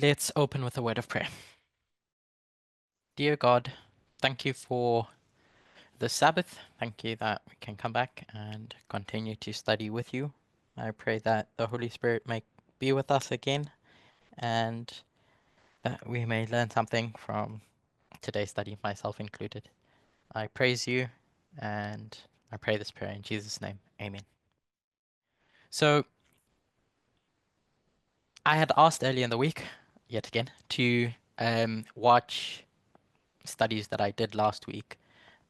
Let's open with a word of prayer. Dear God, thank you for the Sabbath. Thank you that we can come back and continue to study with you. I pray that the Holy Spirit may be with us again and that we may learn something from today's study, myself included. I praise you and I pray this prayer in Jesus' name. Amen. So, I had asked earlier in the week, yet again, to watch studies that I did last week.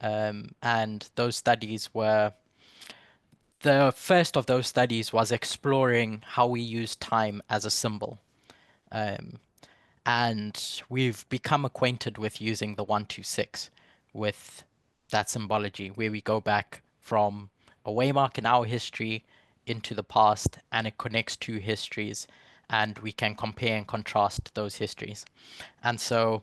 And those studies were the first of those studies was exploring how we use time as a symbol. Um, and we've become acquainted with using the 126 with that symbology, where we go back from a waymark in our history into the past and it connects two histories and we can compare and contrast those histories. And so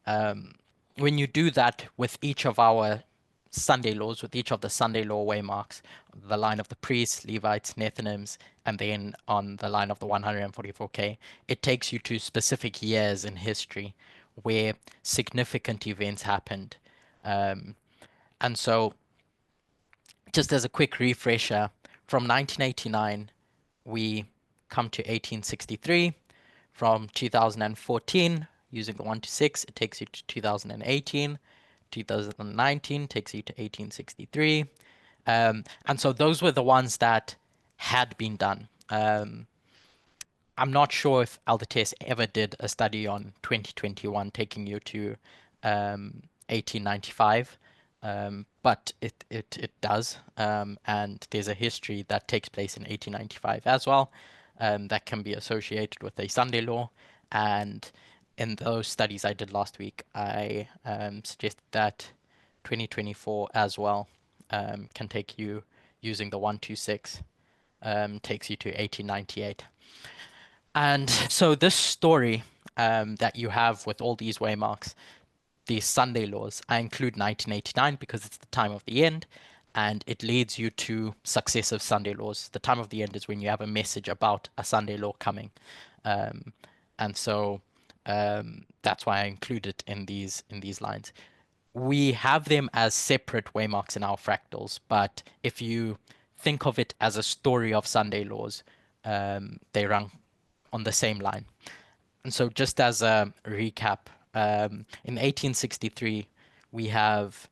um, when you do that with each of our Sunday laws, with each of the Sunday law waymarks, the line of the priests, Levites, Nethinims, and then on the line of the 144K, it takes you to specific years in history where significant events happened. Um, and so, just as a quick refresher, from 1989, we come to 1863. From 2014, using the 1 to 6, it takes you to 2018. 2019 takes you to 1863. And so those were the ones that had been done. I'm not sure if Aldates ever did a study on 2021 taking you to 1895, but it does. And there's a history that takes place in 1895 as well, that can be associated with a Sunday law. And in those studies I did last week, I suggested that 2024 as well can take you using the 126, takes you to 1898. And so this story that you have with all these waymarks, these Sunday laws, I include 1989 because it's the time of the end, and it leads you to successive Sunday laws. The time of the end is when you have a message about a Sunday law coming, um, and so that's why I include it in these lines. We have them as separate waymarks in our fractals, but if you think of it as a story of Sunday laws, they run on the same line. And so, just as a recap, in 1863, we have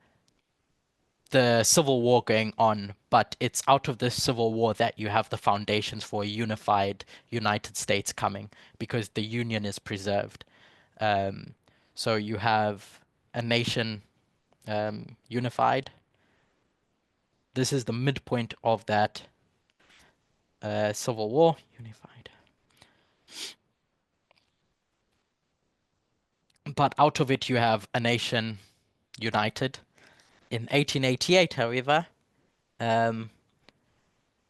the Civil War going on, but it's out of this Civil War that you have the foundations for a unified United States coming because the Union is preserved. Um, so, you have a nation unified. This is the midpoint of that Civil War, unified. But out of it, you have a nation united. In 1888, however, um,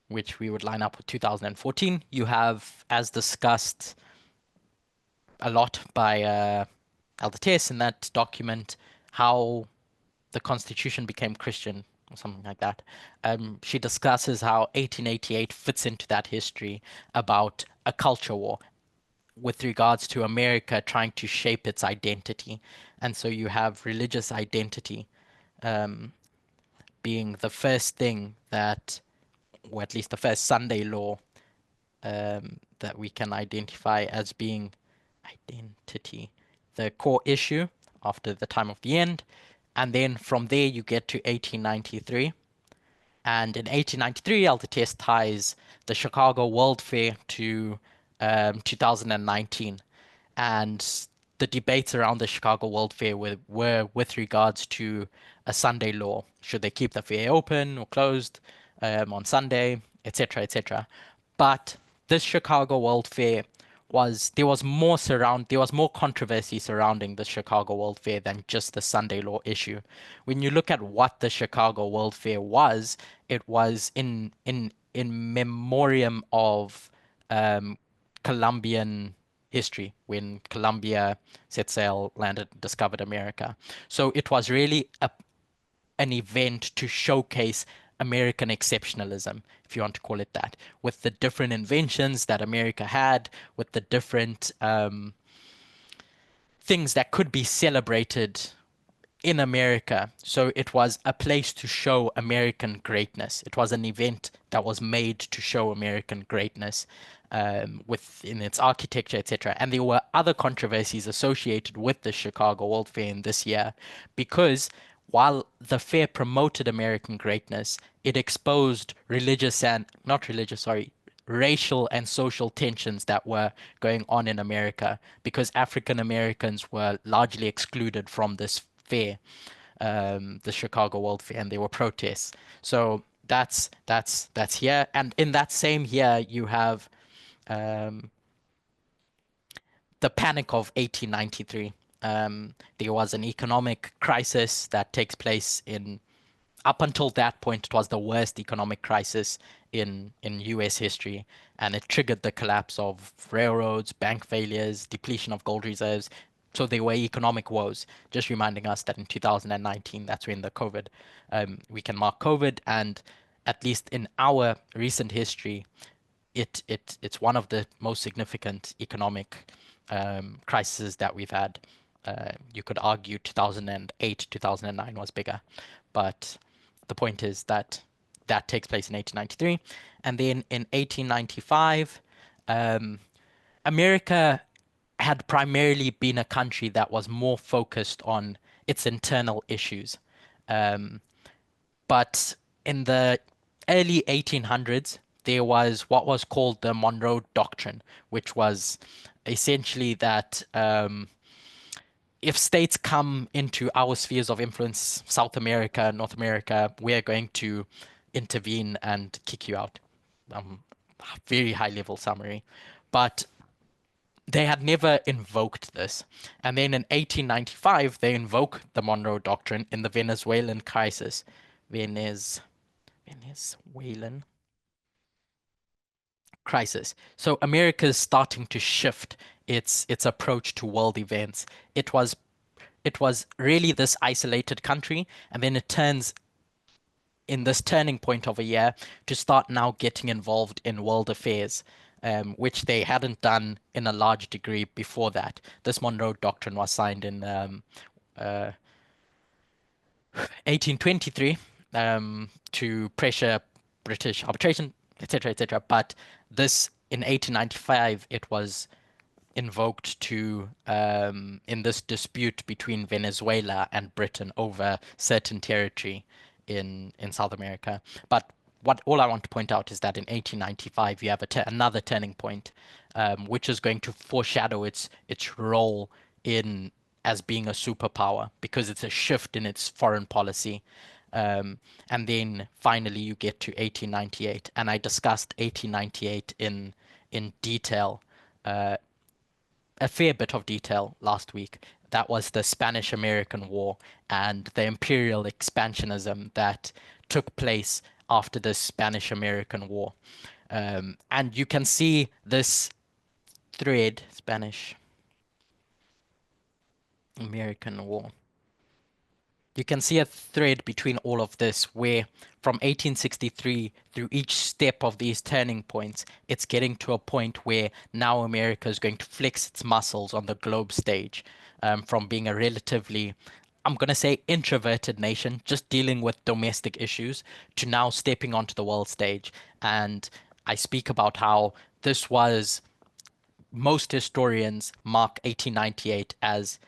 which we would line up with 2014, you have, as discussed a lot by Aldates in that document, how the Constitution became Christian or something like that. She discusses how 1888 fits into that history about a culture war with regards to America trying to shape its identity. And so you have religious identity um, being the first thing that, or at least the first Sunday law that we can identify as being identity, the core issue after the time of the end. And then from there you get to 1893. And in 1893, Aldates ties the Chicago World Fair to 2019. And the debates around the Chicago World Fair were with regards to a Sunday law. Should they keep the fair open or closed on Sunday, etc., etc. But this Chicago World Fair there was more controversy surrounding the Chicago World Fair than just the Sunday law issue. When you look at what the Chicago World Fair was, it was in memoriam of Columbian history when Columbia set sail, landed, discovered America. So it was really an event to showcase American exceptionalism, if you want to call it that, with the different inventions that America had, with the different things that could be celebrated in America. So it was a place to show American greatness. It was an event that was made to show American greatness within its architecture, etc. And there were other controversies associated with the Chicago World Fair in this year because while the fair promoted American greatness, it exposed religious and not religious, sorry, racial and social tensions that were going on in America because African Americans were largely excluded from this fair, the Chicago World Fair, and there were protests. So that's here, and in that same year you have um, the Panic of 1893. There was an economic crisis that takes place in up until that point, it was the worst economic crisis in U.S. history, and it triggered the collapse of railroads, bank failures, depletion of gold reserves. So there were economic woes. Just reminding us that in 2019, that's when the COVID, we can mark COVID, and at least in our recent history, it's one of the most significant economic crises that we've had. You could argue 2008, 2009 was bigger, but the point is that that takes place in 1893, and then in 1895, um, America had primarily been a country that was more focused on its internal issues. Um, but in the early 1800s, there was what was called the Monroe Doctrine, which was essentially that if states come into our spheres of influence, South America, North America, we're going to intervene and kick you out. Um, Very high level summary. But they had never invoked this. And then in 1895, they invoke the Monroe Doctrine in the Venezuelan crisis. Venezuelan crisis. So America is starting to shift its approach to world events. It was really this isolated country, and then it turns in this turning point of a year to start now getting involved in world affairs, which they hadn't done in a large degree before that. This Monroe Doctrine was signed in 1823 to pressure British arbitration, etc., etc. But this in 1895, it was invoked to in this dispute between Venezuela and Britain over certain territory in South America. But what all I want to point out is that in 1895 you have another turning point, which is going to foreshadow its role in as being a superpower because it's a shift in its foreign policy. And then finally you get to 1898, and I discussed 1898 in detail, a fair bit of detail last week. That was the Spanish-American War and the imperial expansionism that took place after the Spanish-American War. And you can see this thread, Spanish-American War. You can see a thread between all of this where from 1863 through each step of these turning points, it's getting to a point where now America is going to flex its muscles on the globe stage, from being a relatively, I'm going to say, introverted nation, just dealing with domestic issues, to now stepping onto the world stage. And I speak about how this was, most historians mark 1898 as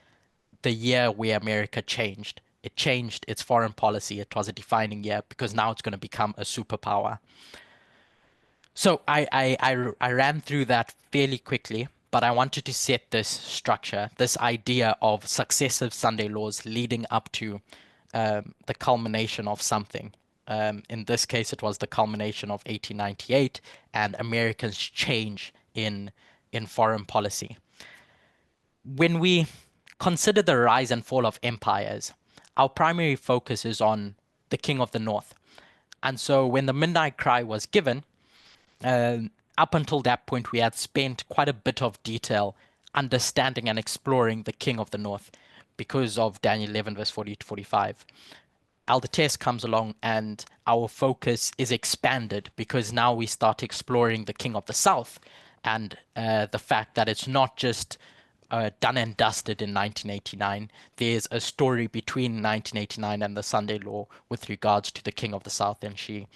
the year where America changed. It changed its foreign policy. It was a defining year because now it's going to become a superpower. So I ran through that fairly quickly, but I wanted to set this structure, this idea of successive Sunday laws leading up to the culmination of something. In this case, it was the culmination of 1898 and America's change in foreign policy. When we consider the rise and fall of empires, our primary focus is on the King of the North. And so when the Midnight Cry was given, up until that point, we had spent quite a bit of detail understanding and exploring the King of the North because of Daniel 11, verse 40 to 45. Elder Tess comes along and our focus is expanded because now we start exploring the King of the South and the fact that it's not just done and dusted in 1989. There's a story between 1989 and the Sunday Law with regards to the King of the South, and she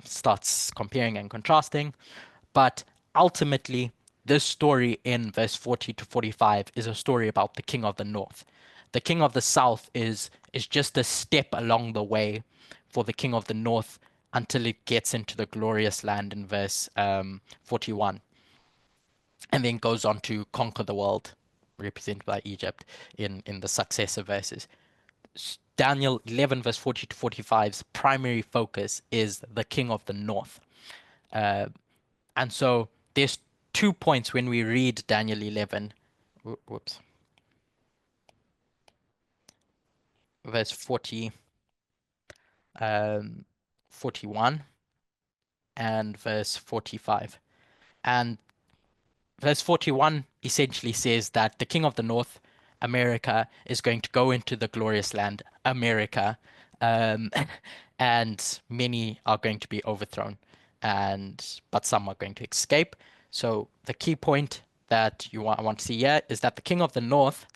starts comparing and contrasting. But ultimately, this story in verse 40 to 45 is a story about the King of the North. The King of the South is just a step along the way for the King of the North until it gets into the glorious land in verse 41, and then goes on to conquer the world, represented by Egypt in the successive verses. Daniel 11, verse 40 to 45's primary focus is the King of the North. And so there's 2 points when we read Daniel 11, whoops, verse 40, 41, and verse 45. And verse 41 essentially says that the King of the North, America, is going to go into the glorious land, America, um, and many are going to be overthrown, but some are going to escape. So the key point that I want to see here is that the King of the North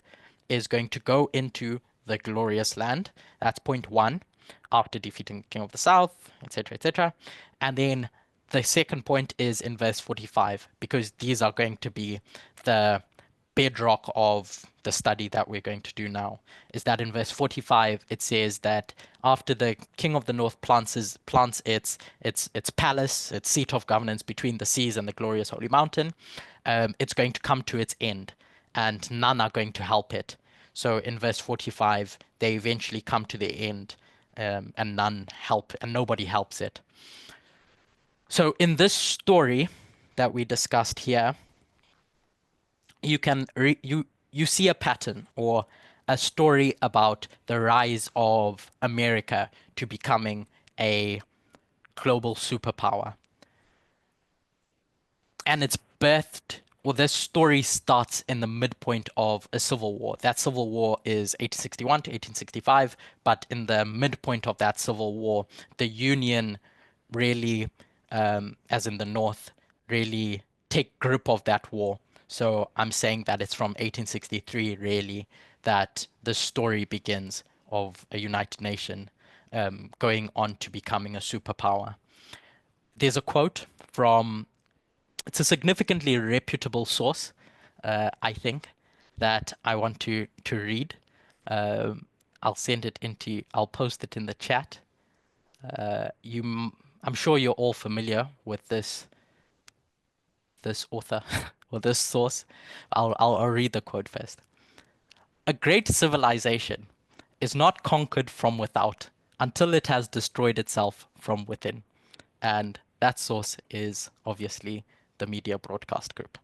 is going to go into the glorious land. That's point one, after defeating the King of the South, etc., etc. And then the second point is in verse 45, because these are going to be the bedrock of the study that we're going to do now, is that in verse 45 it says that after the King of the North plants its palace, its seat of governance between the seas and the glorious holy mountain, it's going to come to its end, and none are going to help it. So in verse 45, they eventually come to the end, and none help, and nobody helps it. So in this story that we discussed here, you see a pattern or a story about the rise of America to becoming a global superpower. And it's birthed, well, this story starts in the midpoint of a civil war. That civil war is 1861 to 1865, but in the midpoint of that civil war, the Union really, as in the North, really take grip of that war. So I'm saying that it's from 1863, really, that the story begins of a United Nation going on to becoming a superpower. There's a quote from, it's a significantly reputable source, I think, that I want to read. I'll post it in the chat. I'm sure you're all familiar with this author or this source. I'll read the quote first. A great civilization is not conquered from without until it has destroyed itself from within. And that source is obviously the Media Broadcast Group.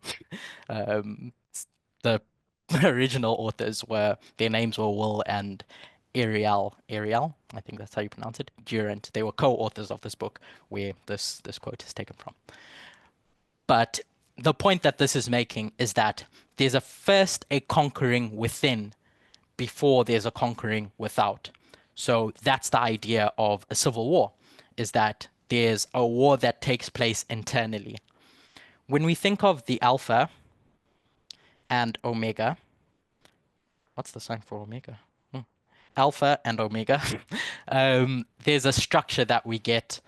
The original authors their names were Will and Ariel, I think that's how you pronounce it, Durant. They were co-authors of this book where this quote is taken from. But the point that this is making is that there's a conquering within before there's a conquering without. So that's the idea of a civil war, is that there's a war that takes place internally. When we think of the Alpha and Omega, what's the sign for Omega? Alpha and Omega, there's a structure that we get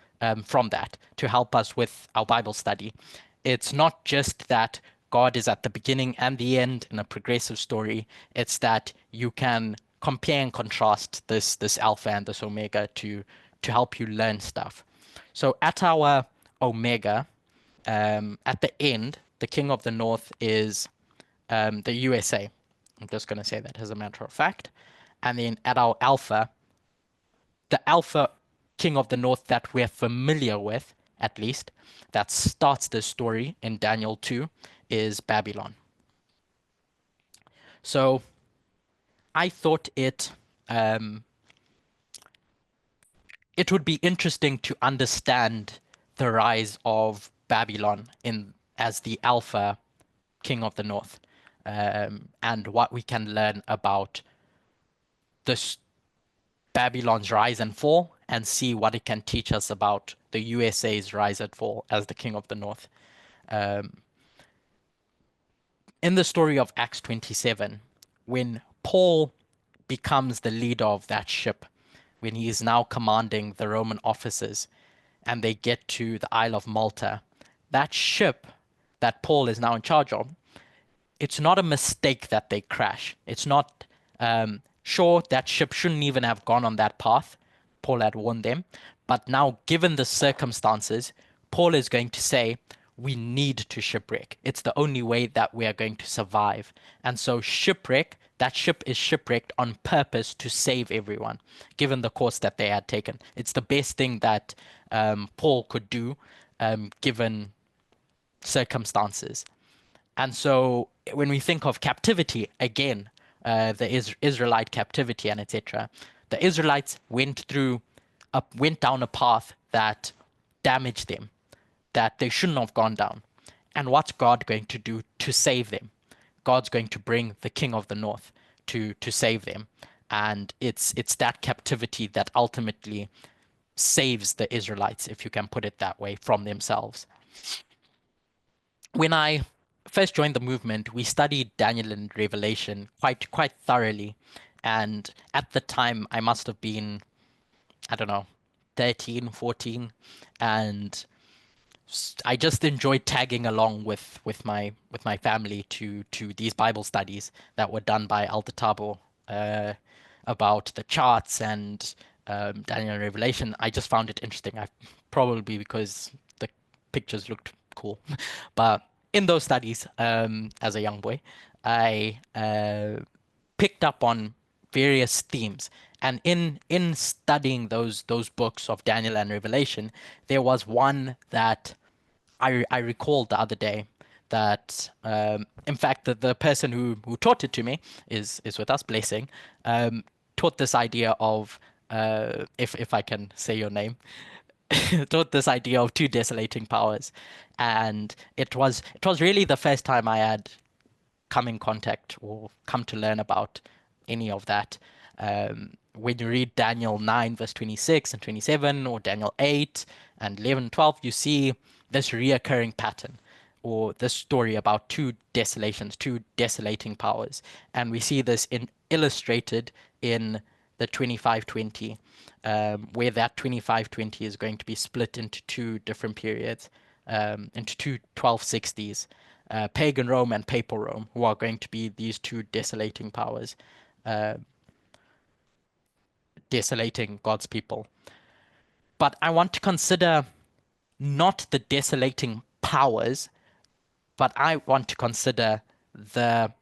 from that to help us with our Bible study. It's not just that God is at the beginning and the end in a progressive story. It's that you can compare and contrast this Alpha and this Omega to help you learn stuff. So at our Omega, at the end, the King of the North is the USA. I'm just going to say that as a matter of fact. And then at our Alpha, the Alpha King of the North that we're familiar with, at least, that starts this story in Daniel 2, is Babylon. So I thought it would be interesting to understand the rise of Babylon as the Alpha King of the North, and what we can learn about this Babylon's rise and fall, and see what it can teach us about the USA's rise and fall as the King of the North. in the story of Acts 27, when Paul becomes the leader of that ship, when he is now commanding the Roman officers, and they get to the Isle of Malta, that ship that Paul is now in charge of, it's not a mistake that they crash. It's not, sure, that ship shouldn't even have gone on that path. Paul had warned them. But now, given the circumstances, Paul is going to say, we need to shipwreck. It's the only way that we are going to survive. And so, shipwreck, that ship is shipwrecked on purpose to save everyone, given the course that they had taken. It's the best thing that Paul could do, given circumstances. And so when we think of captivity, again, the Israelite captivity and etc., the Israelites went down a path that damaged them, that they shouldn't have gone down. And what's God going to do to save them? God's going to bring the King of the North to save them. And it's that captivity that ultimately saves the Israelites, if you can put it that way, from themselves. When I first joined the movement, we studied Daniel and Revelation quite thoroughly. And at the time, I must have been, I don't know, 13, 14, and I just enjoyed tagging along with my family to these Bible studies that were done by Alter Tabo, about the charts and Daniel and Revelation. I just found it interesting. Probably because the pictures looked cool, but in those studies, as a young boy, I picked up on various themes. And in studying those books of Daniel and Revelation, there was one that I recalled the other day that, in fact, the person who taught it to me is with us, Blessing, taught this idea of, if I can say your name, taught this idea of two desolating powers. And it was really the first time I had come in contact or come to learn about any of that. When you read Daniel 9, verse 26 and 27, or Daniel 8 and 11 and 12, you see this reoccurring pattern, or this story about two desolations, two desolating powers. And we see this illustrated in the 2520, where that 2520 is going to be split into two different periods, into two 1260s, pagan Rome and papal Rome, who are going to be these two desolating powers, uh, desolating God's people. But I want to consider not the desolating powers, but I want to consider the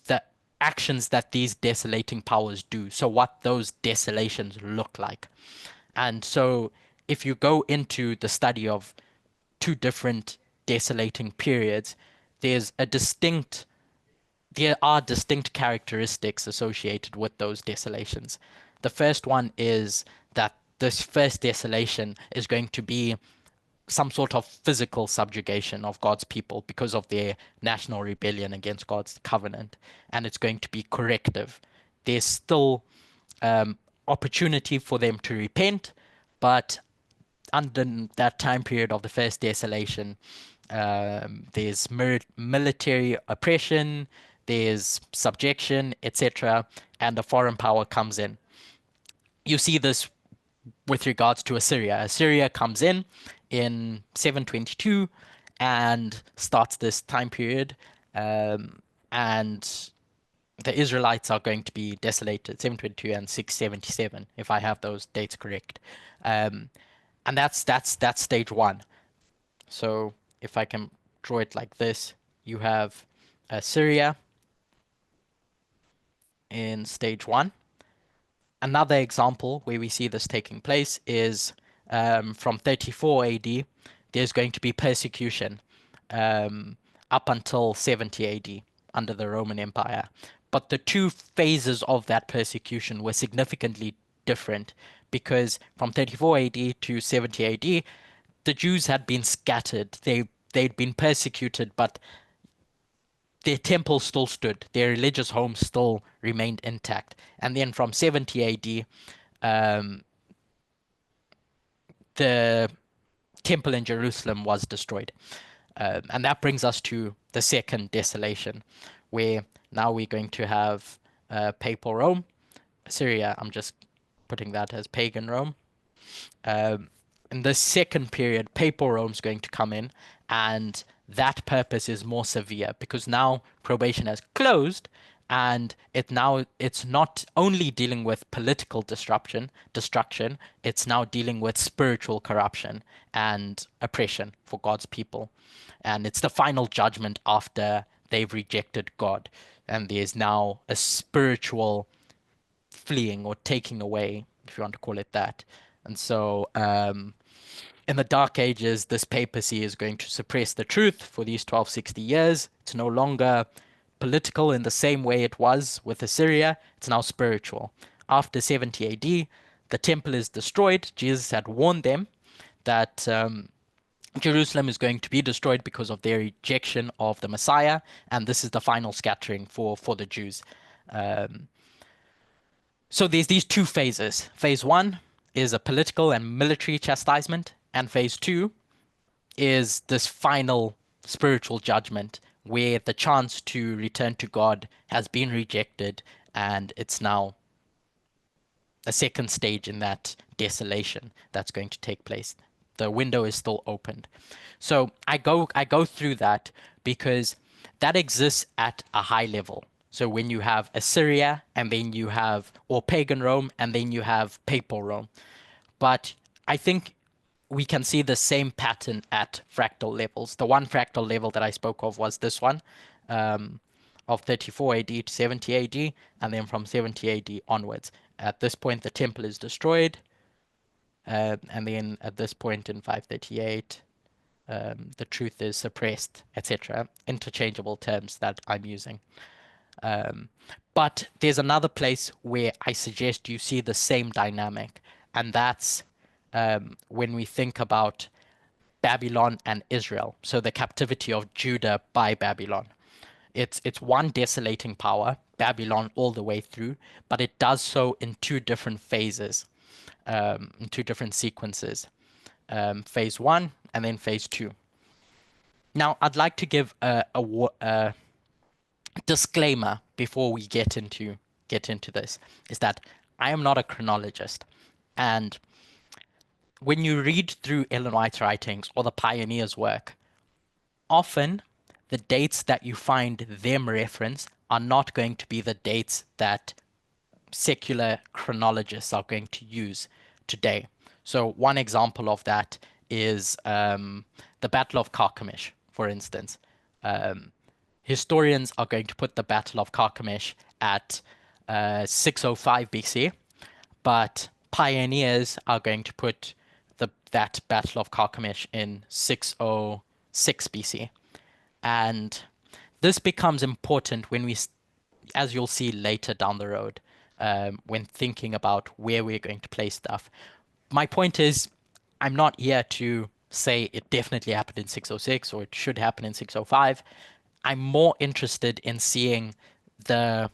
the actions that these desolating powers do. So what those desolations look like. And so if you go into the study of two different desolating periods, there's a distinct there are distinct characteristics associated with those desolations. The first one is that this first desolation is going to be some sort of physical subjugation of God's people because of their national rebellion against God's covenant, and it's going to be corrective. There's still opportunity for them to repent, but under that time period of the first desolation, there's military oppression, there's subjection, etc., and a foreign power comes in. You see this with regards to Assyria. Assyria comes in 722 and starts this time period, and the Israelites are going to be desolated 722 and 677, if I have those dates correct. And that's stage one. So if I can draw it like this, you have Assyria in stage one. Another example where we see this taking place is from 34 AD. There's going to be persecution up until 70 AD under the Roman Empire. But the two phases of that persecution were significantly different, because from 34 AD to 70 AD, the Jews had been scattered. They'd been persecuted, but their temple still stood. Their religious homes still remained intact. And then from 70 AD, the temple in Jerusalem was destroyed. And that brings us to the second desolation, where now we're going to have papal Rome. Syria, I'm just putting that as pagan Rome. In the second period, papal Rome's going to come in, and that purpose is more severe because now probation has closed, and it's not only dealing with political destruction, it's now dealing with spiritual corruption and oppression for God's people. And it's the final judgment after they've rejected God. And there's now a spiritual fleeing or taking away, if you want to call it that. And so, in the Dark Ages, this papacy is going to suppress the truth for these 1260 years. It's no longer political in the same way it was with Assyria, it's now spiritual. After 70 AD, the temple is destroyed. Jesus had warned them that Jerusalem is going to be destroyed because of their rejection of the Messiah, and this is the final scattering for the Jews. So there's these two phases. Phase one is a political and military chastisement, and phase two is this final spiritual judgment where the chance to return to God has been rejected, and it's now a second stage in that desolation that's going to take place. The window is still opened. So I go through that because that exists at a high level. So when you have Assyria and then you have or pagan Rome and then you have papal Rome. But I think we can see the same pattern at fractal levels. The one fractal level that I spoke of was this one, of 34 AD to 70 AD, and then from 70 AD onwards. At this point, the temple is destroyed, and then at this point in 538, the truth is suppressed, etc. Interchangeable terms that I'm using. But there's another place where I suggest you see the same dynamic, and that's when we think about Babylon and Israel. So the captivity of Judah by Babylon. It's one desolating power, Babylon all the way through, but it does so in two different phases, in two different sequences. Phase one and then phase two. Now, I'd like to give a disclaimer before we get into this, is that I am not a chronologist, and when you read through Ellen White's writings or the pioneers' work, often the dates that you find them reference are not going to be the dates that secular chronologists are going to use today. So one example of that is the Battle of Carchemish, for instance. Historians are going to put the Battle of Carchemish at 605 BC, but pioneers are going to put that Battle of Carchemish in 606 BC. And this becomes important when we, as you'll see later down the road, when thinking about where we're going to place stuff. My point is, I'm not here to say it definitely happened in 606 or it should happen in 605. I'm more interested in seeing the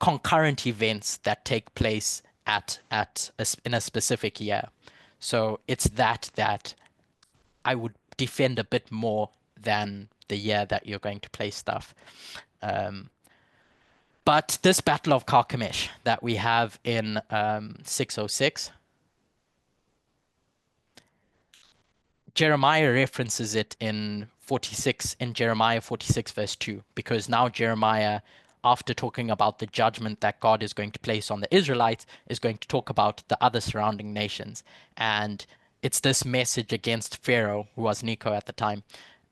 concurrent events that take place in a specific year. So it's that I would defend a bit more than the year that you're going to play stuff. But this Battle of Carchemish that we have in 606, Jeremiah references it in Jeremiah 46 verse 2, because now Jeremiah, after talking about the judgment that God is going to place on the Israelites, is going to talk about the other surrounding nations. And it's this message against Pharaoh, who was Necho at the time.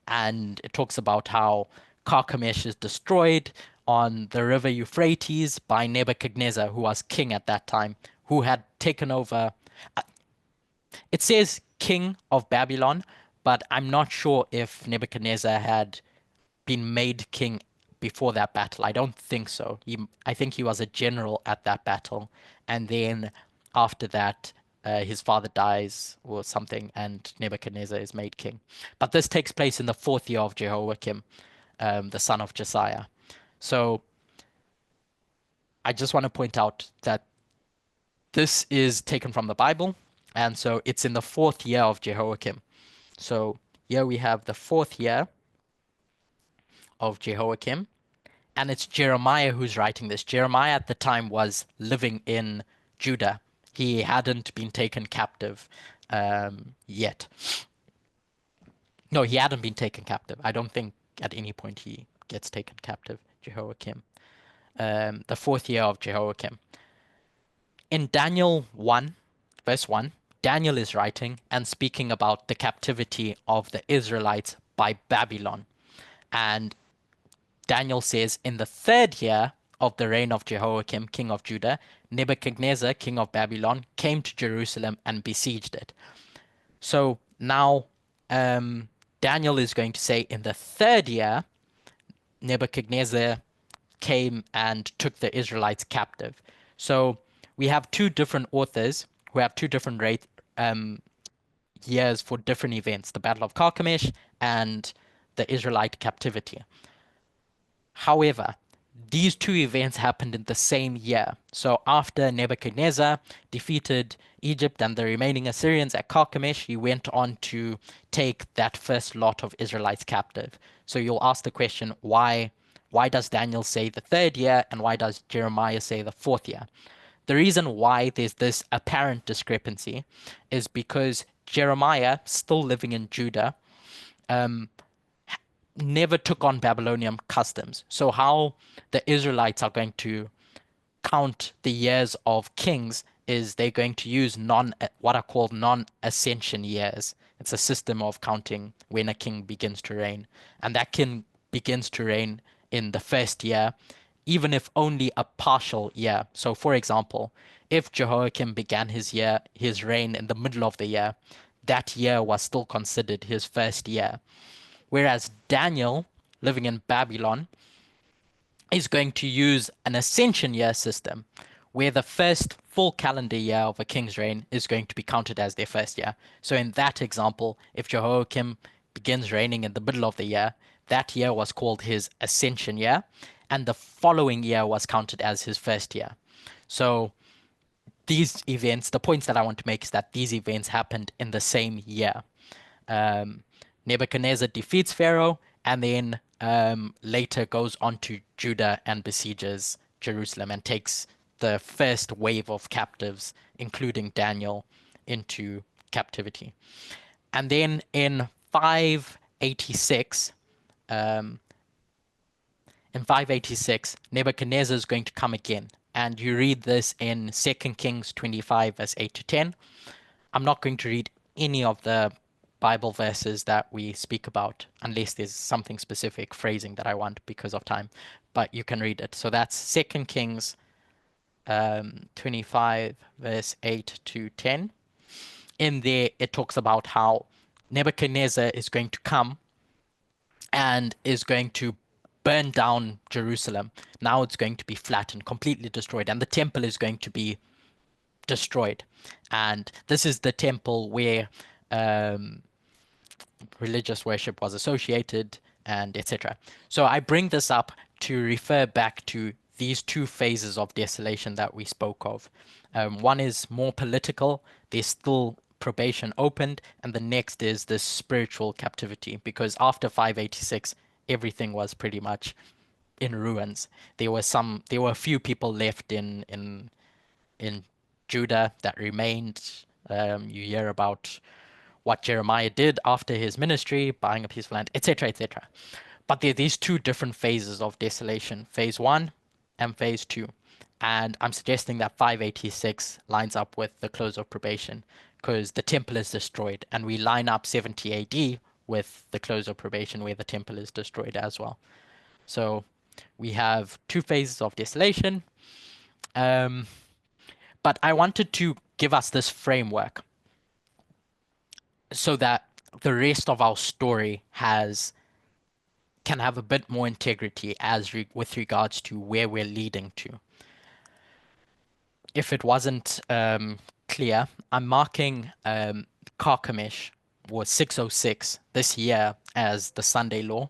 And it talks about how Carchemish is destroyed on the river Euphrates by Nebuchadnezzar, who was king at that time, who had taken over. It says king of Babylon, but I'm not sure if Nebuchadnezzar had been made king before that battle. I don't think so. I think he was a general at that battle, and then after that, his father dies or something, and Nebuchadnezzar is made king. But this takes place in the 4th year of Jehoiakim, the son of Josiah. So I just want to point out that this is taken from the Bible, and so it's in the 4th year of Jehoiakim. So here we have the 4th year of Jehoiakim, and it's Jeremiah who's writing this. Jeremiah at the time was living in Judah. He hadn't been taken captive yet. No, he hadn't been taken captive. I don't think at any point he gets taken captive, Jehoiakim. The 4th year of Jehoiakim. In Daniel 1, verse 1, Daniel is writing and speaking about the captivity of the Israelites by Babylon. And Daniel says, in the 3rd year of the reign of Jehoiakim, king of Judah, Nebuchadnezzar, king of Babylon, came to Jerusalem and besieged it. So now Daniel is going to say, in the 3rd year, Nebuchadnezzar came and took the Israelites captive. So we have two different authors who have two different years for different events, the Battle of Carchemish and the Israelite captivity. However, these two events happened in the same year. So after Nebuchadnezzar defeated Egypt and the remaining Assyrians at Carchemish, he went on to take that first lot of Israelites captive. So you'll ask the question, why does Daniel say the 3rd year and why does Jeremiah say the 4th year? The reason why there's this apparent discrepancy is because Jeremiah, still living in Judah, never took on Babylonian customs. So how the Israelites are going to count the years of kings is they're going to use what are called non-ascension years. It's a system of counting when a king begins to reign. And that king begins to reign in the 1st year, even if only a partial year. So for example, if Jehoiakim began his reign in the middle of the year, that year was still considered his 1st year. Whereas Daniel, living in Babylon, is going to use an ascension year system where the first full calendar year of a king's reign is going to be counted as their 1st year. So in that example, if Jehoiakim begins reigning in the middle of the year, that year was called his ascension year, and the following year was counted as his 1st year. So these events, the points that I want to make is that these events happened in the same year. Nebuchadnezzar defeats Pharaoh and then later goes on to Judah and besieges Jerusalem and takes the first wave of captives, including Daniel, into captivity. And then in 586, Nebuchadnezzar is going to come again. And you read this in 2 Kings 25, verse 8 to 10. I'm not going to read any of the Bible verses that we speak about unless there's something specific phrasing that I want because of time, but you can read it. So that's 2 Kings 25, verse 8 to 10. In there, it talks about how Nebuchadnezzar is going to come and is going to burn down Jerusalem. Now it's going to be flattened, completely destroyed, and the temple is going to be destroyed. And this is the temple where religious worship was associated, and etc. So I bring this up to refer back to these two phases of desolation that we spoke of. One is more political, there's still probation opened, and the next is the spiritual captivity, because after 586, everything was pretty much in ruins. There were a few people left in Judah that remained. You hear about what Jeremiah did after his ministry, buying a piece of land, etc., etc. But there are these two different phases of desolation, phase 1 and phase 2. And I'm suggesting that 586 lines up with the close of probation because the temple is destroyed, and we line up 70 AD with the close of probation where the temple is destroyed as well. So we have two phases of desolation. But I wanted to give us this framework so that the rest of our story can have a bit more integrity with regards to where we're leading to. If it wasn't clear, I'm marking Carchemish was 606 this year as the Sunday law,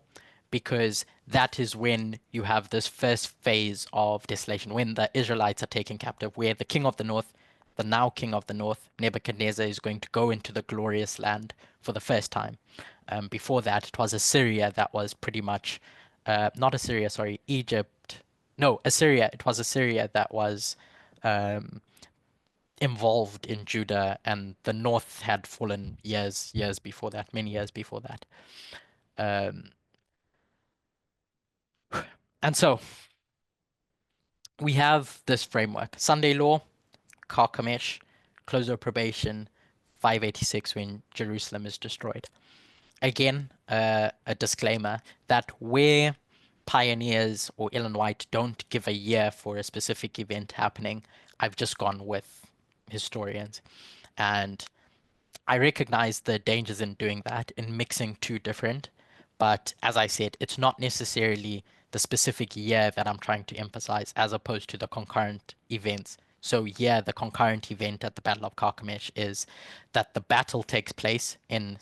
because that is when you have this first phase of desolation, when the Israelites are taken captive, where the king of the north, the now king of the north, Nebuchadnezzar, is going to go into the glorious land for the first time. Before that, it was Assyria that was pretty much, not Assyria, sorry, Egypt. No, Assyria. It was Assyria that was um, involved in Judah, and the north had fallen years before that, many years before that. Um, and so we have this framework: Sunday law, Carchemish, close of probation, 586 when Jerusalem is destroyed. Again, a disclaimer that where pioneers or Ellen White don't give a year for a specific event happening, I've just gone with historians. And I recognize the dangers in doing that, in mixing two different. But as I said, it's not necessarily the specific year that I'm trying to emphasize as opposed to the concurrent events. So yeah, the concurrent event at the Battle of Carchemish is that the battle takes place in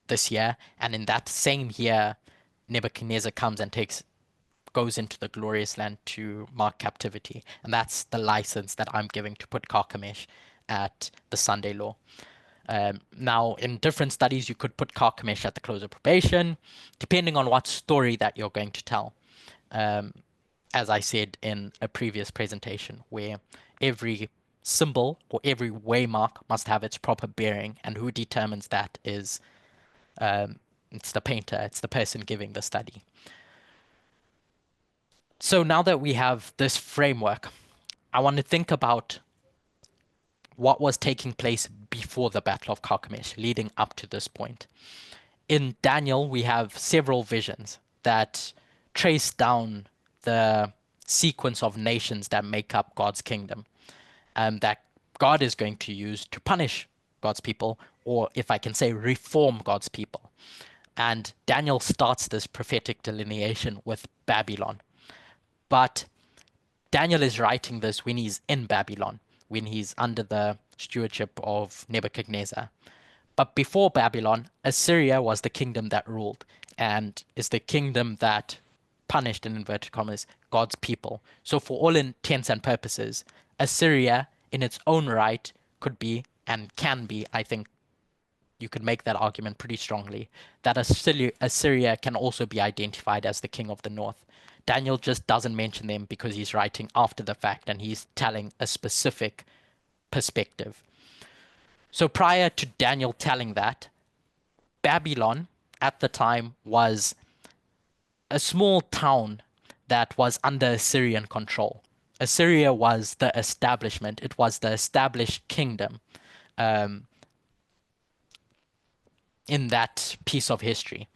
this year, and in that same year, Nebuchadnezzar comes and goes into the glorious land to mark captivity, and that's the license that I'm giving to put Carchemish at the Sunday law. Now, in different studies, you could put Carchemish at the close of probation, depending on what story that you're going to tell. As I said in a previous presentation, where every symbol or every waymark must have its proper bearing, and who determines that is it's the painter, it's the person giving the study. So now that we have this framework, I want to think about what was taking place before the Battle of Carchemish, leading up to this point. In Daniel, we have several visions that trace down the sequence of nations that make up God's kingdom, that God is going to use to punish God's people, or if I can say, reform God's people. And Daniel starts this prophetic delineation with Babylon. But Daniel is writing this when he's in Babylon, when he's under the stewardship of Nebuchadnezzar. But before Babylon, Assyria was the kingdom that ruled and is the kingdom that punished, in inverted commas, God's people. So for all intents and purposes, Assyria in its own right could be and can be, I think you could make that argument pretty strongly, that Assyria can also be identified as the king of the north. Daniel just doesn't mention them because he's writing after the fact and he's telling a specific perspective. So prior to Daniel telling that, Babylon at the time was a small town that was under Assyrian control. Assyria was the establishment, it was the established kingdom in that piece of history.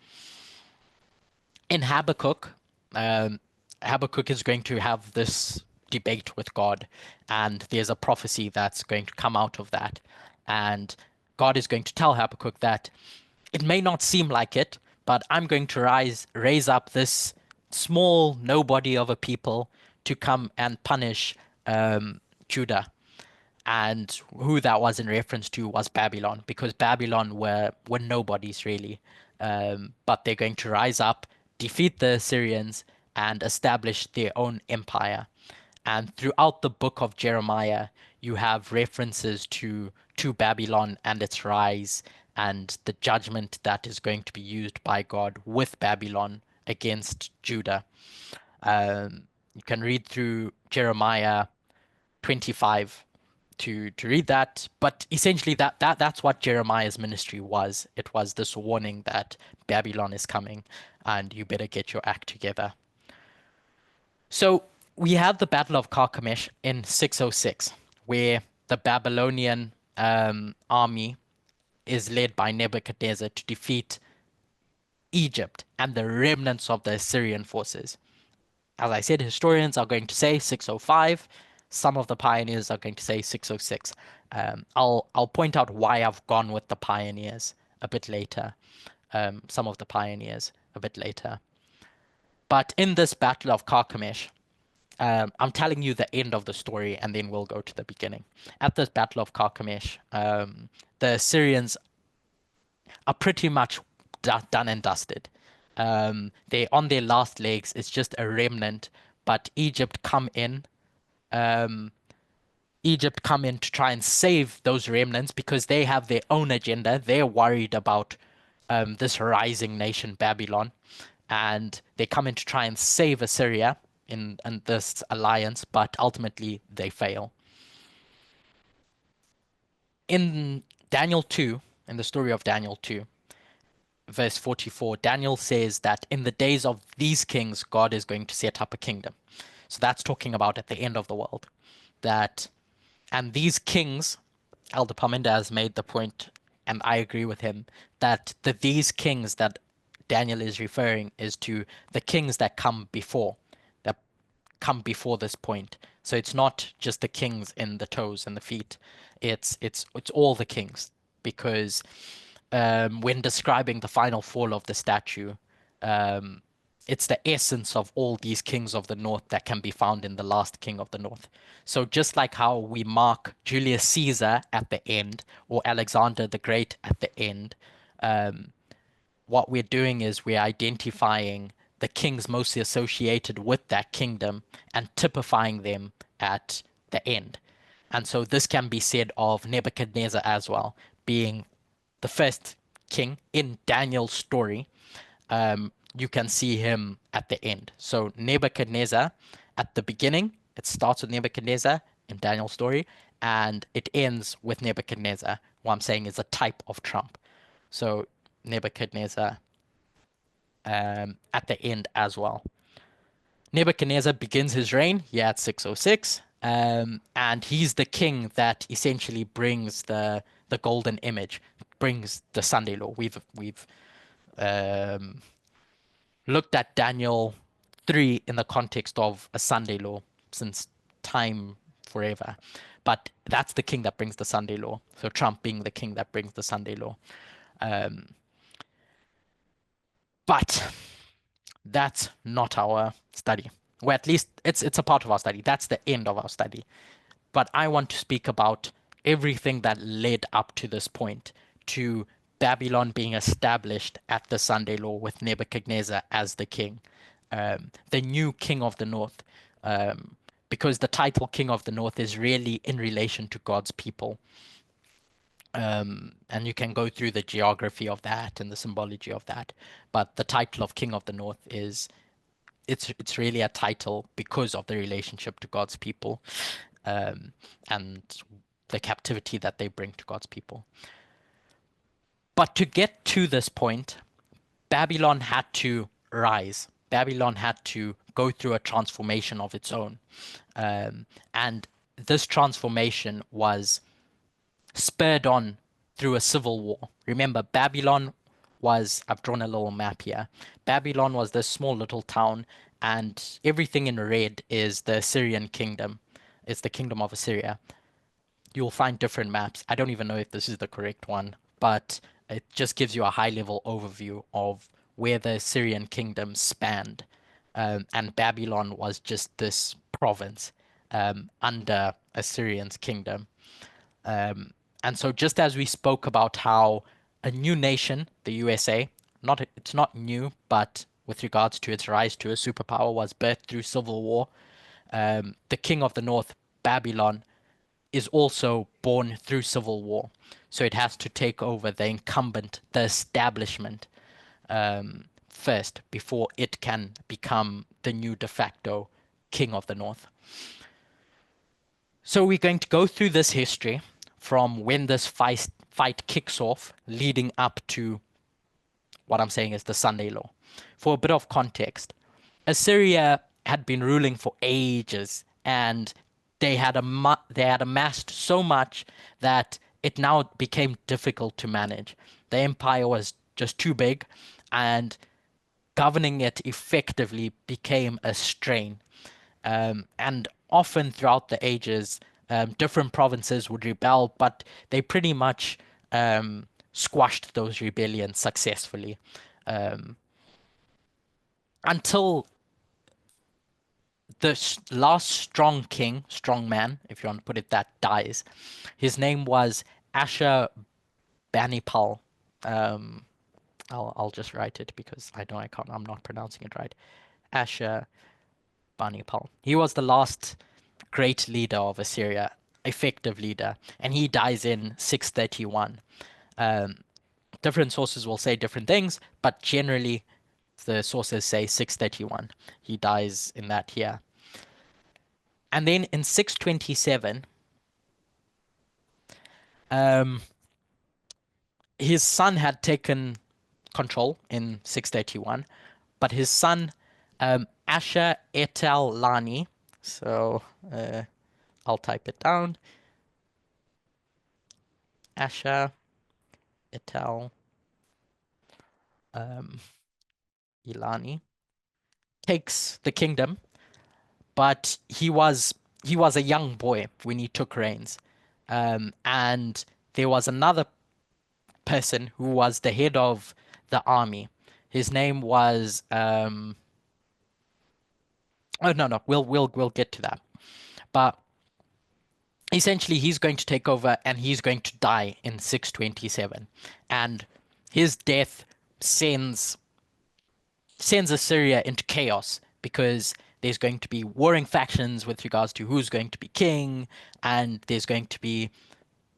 In Habakkuk, Habakkuk is going to have this debate with God, and there's a prophecy that's going to come out of that. And God is going to tell Habakkuk that it may not seem like it, but I'm going to raise up this small nobody of a people to come and punish Judah. And who that was in reference to was Babylon, because Babylon were nobodies really. But they're going to rise up, defeat the Assyrians, and establish their own empire. And throughout the book of Jeremiah, you have references to Babylon and its rise and the judgment that is going to be used by God with Babylon against Judah. You can read through Jeremiah 25 to read that, but essentially that's what Jeremiah's ministry was. It was this warning that Babylon is coming and you better get your act together. So we have the Battle of Carchemish in 606, where the Babylonian army is led by Nebuchadnezzar to defeat Egypt and the remnants of the Assyrian forces. As I said, historians are going to say 605. Some of the pioneers are going to say 606. I'll point out why I've gone with the pioneers a bit later. Some of the pioneers a bit later. But in this Battle of Carchemish, I'm telling you the end of the story, and then we'll go to the beginning. At this Battle of Carchemish, the Assyrians are pretty much done and dusted. They're on their last legs. It's just a remnant. But Egypt come in Egypt come in to try and save those remnants because they have their own agenda. They're worried about this rising nation, Babylon, and they come in to try and save Assyria in this alliance, but ultimately they fail. In Daniel 2, in the story of Daniel 2, verse 44, Daniel says that in the days of these kings, God is going to set up a kingdom. So that's talking about at the end of the world. That and these kings, Elder Parminder has made the point, and I agree with him, that these kings that Daniel is referring is to the kings that come before this point. So it's not just the kings in the toes and the feet. It's all the kings because when describing the final fall of the statue, um, it's the essence of all these kings of the north that can be found in the last king of the north. So just like how we mark Julius Caesar at the end or Alexander the Great at the end, um, what we're doing is we're identifying the kings mostly associated with that kingdom and typifying them at the end. And so this can be said of Nebuchadnezzar as well, being the first king in Daniel's story. You can see him at the end. So Nebuchadnezzar at the beginning, it starts with Nebuchadnezzar in Daniel's story, and it ends with Nebuchadnezzar. What I'm saying is a type of Trump. So Nebuchadnezzar at the end as well. Nebuchadnezzar begins his reign here at 606, and he's the king that essentially brings the golden image, brings the Sunday law. We've um, looked at Daniel 3 in the context of a Sunday law since time forever. But that's the king that brings the Sunday law. So Trump being the king that brings the Sunday law. Um, but that's not our study. Well, at least it's a part of our study. That's the end of our study. But I want to speak about everything that led up to this point, to Babylon being established at the Sunday law with Nebuchadnezzar as the king, the new king of the north, because the title king of the north is really in relation to God's people. And you can go through the geography of that and the symbology of that. But the title of king of the north is it's really a title because of the relationship to God's people, and the captivity that they bring to God's people. But to get to this point, Babylon had to rise. Babylon had to go through a transformation of its own. And this transformation was spurred on through a civil war. Remember, Babylon was, I've drawn a little map here. Babylon was this small little town, and everything in red is the Assyrian kingdom. It's the kingdom of Assyria. You'll find different maps. I don't even know if this is the correct one, but it just gives you a high level overview of where the Assyrian kingdom spanned. And Babylon was just this province under Assyrian's kingdom. And so just as we spoke about how a new nation, the USA, it's not new, but with regards to its rise to a superpower, was birthed through civil war. The king of the north, Babylon, is also born through civil war. So it has to take over the incumbent, the establishment, first before it can become the new de facto king of the north. So we're going to go through this history from when this fight kicks off, leading up to what I'm saying is the Sunday law. For a bit of context, Assyria had been ruling for ages, and they had amassed so much that it now became difficult to manage. The empire was just too big, and governing it effectively became a strain. And often throughout the ages, different provinces would rebel, but they pretty much squashed those rebellions successfully until the last strong king, strong man, if you want to put it that, dies. His name was Ashurbanipal. Um, I'll just write it because I know I'm not pronouncing it right. Ashurbanipal. He was the last great leader of Assyria, effective leader, and he dies in 631. Different sources will say different things, but generally the sources say 631. He dies in that year. And then in 627, his son had taken control in 631, but his son, Ashur etel Lani, so I'll type it down, Ashur etel Ilani, takes the kingdom, but he was a young boy when he took reins, and there was another person who was the head of the army. His name was oh no, we'll get to that. But essentially he's going to take over and he's going to die in 627. And his death sends Assyria into chaos because there's going to be warring factions with regards to who's going to be king, and there's going to be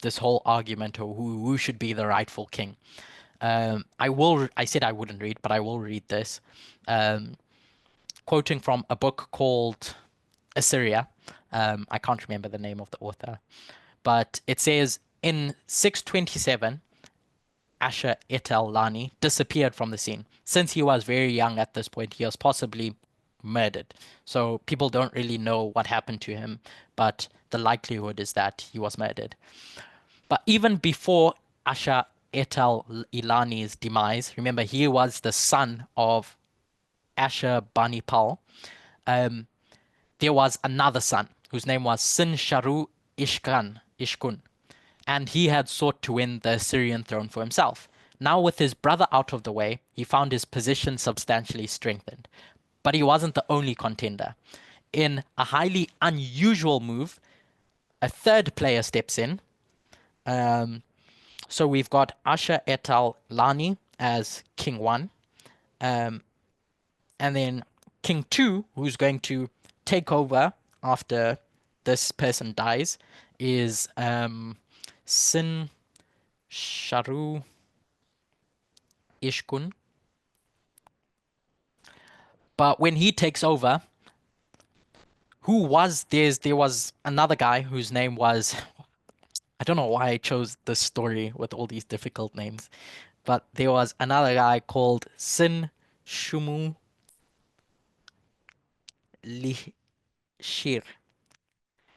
this whole argument of who should be the rightful king. I said I wouldn't read, but I will read this. Quoting from a book called Assyria. I can't remember the name of the author, but it says in 627, Ashur etel Lani disappeared from the scene. Since he was very young at this point, he was possibly murdered. So people don't really know what happened to him, but the likelihood is that he was murdered. But even before Ashur etel Ilani's demise, remember he was the son of Ashurbanipal. There was another son whose name was Sin-Sharu Ishkun, and he had sought to win the Assyrian throne for himself. Now, with his brother out of the way, he found his position substantially strengthened. But he wasn't the only contender. In a highly unusual move, a third player steps in. So we've got Ashur etel Lani as King 1, and then King 2, who's going to take over after this person dies, is Sin Sharu Ishkun. But when he takes over, there was another guy whose name was, I don't know why I chose this story with all these difficult names, but there was another guy called Sin Shumu Lishir.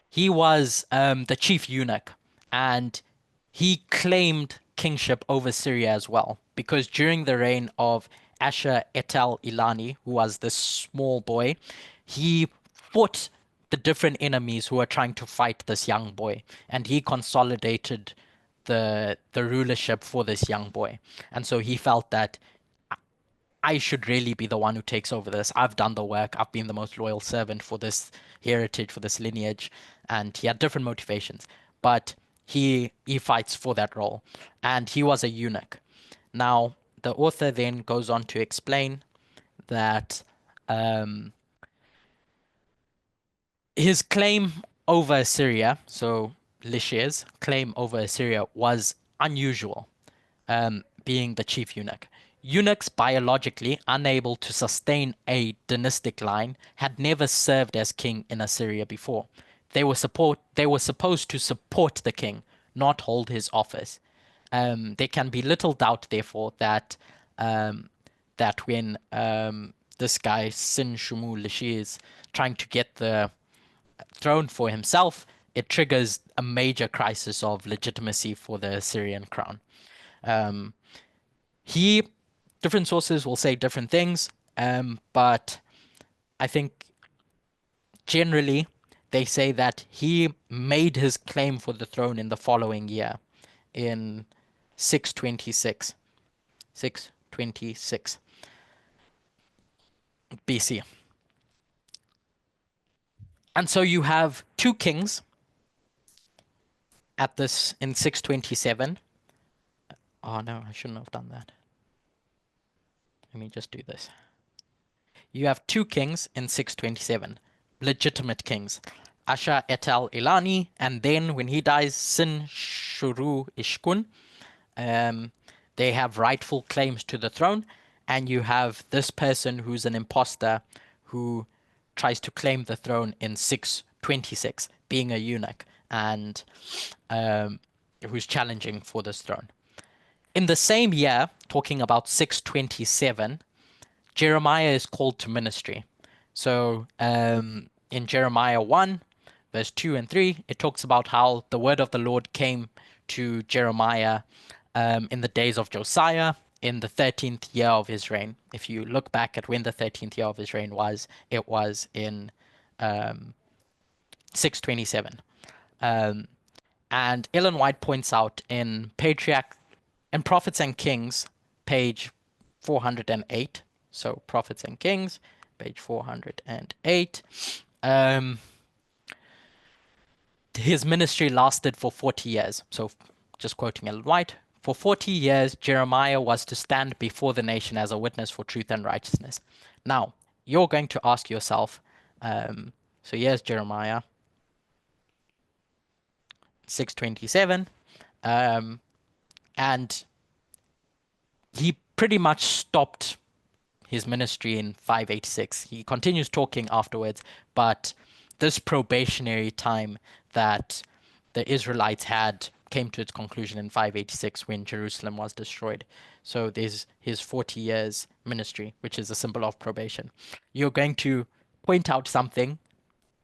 He was the chief eunuch, and he claimed kingship over Syria as well, because during the reign of Ashur etel Ilani, who was this small boy, he fought the different enemies who were trying to fight this young boy, and he consolidated the rulership for this young boy. And so he felt that I should really be the one who takes over this. I've done the work. I've been the most loyal servant for this heritage, for this lineage. And he had different motivations, but he fights for that role. And he was a eunuch. Now, the author then goes on to explain that his claim over Assyria, so Lishir's claim over Assyria, was unusual, being the chief eunuch. Eunuchs, biologically unable to sustain a dynastic line, had never served as king in Assyria before. They were supposed to support the king, not hold his office. There can be little doubt, therefore, that when this guy Sin Shumu Lishi is trying to get the throne for himself, it triggers a major crisis of legitimacy for the Assyrian crown. Different sources will say different things, but I think generally they say that he made his claim for the throne in the following year, in 626 BC. And so you have two kings at this in 627. Oh no, I shouldn't have done that. Let me just do this. You have two kings in 627, legitimate kings. Asha Etal Ilani, and then when he dies, Sin Shuru Ishkun. They have rightful claims to the throne, and you have this person who's an imposter who tries to claim the throne in 626, being a eunuch, and who's challenging for this throne. In the same year, talking about 627, Jeremiah is called to ministry. So in Jeremiah 1, verse 2 and 3, it talks about how the word of the Lord came to Jeremiah in the days of Josiah, in the 13th year of his reign. If you look back at when the 13th year of his reign was, it was in 627. And Ellen White points out in Patriarch and Prophets and Kings, page 408. So Prophets and Kings, page 408. His ministry lasted for 40 years. So just quoting Ellen White, for 40 years, Jeremiah was to stand before the nation as a witness for truth and righteousness. Now, you're going to ask yourself, so here's Jeremiah 627, and he pretty much stopped his ministry in 586. He continues talking afterwards, but this probationary time that the Israelites had came to its conclusion in 586 when Jerusalem was destroyed. So there's his 40 years ministry, which is a symbol of probation. You're going to point out something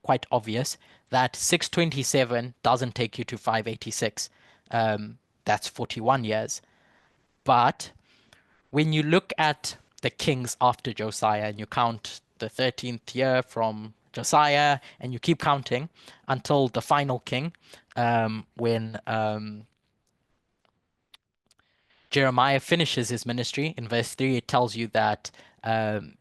quite obvious, that 627 doesn't take you to 586. That's 41 years. But when you look at the kings after Josiah and you count the 13th year from Josiah and you keep counting until the final king, when Jeremiah finishes his ministry, in verse 3 it tells you that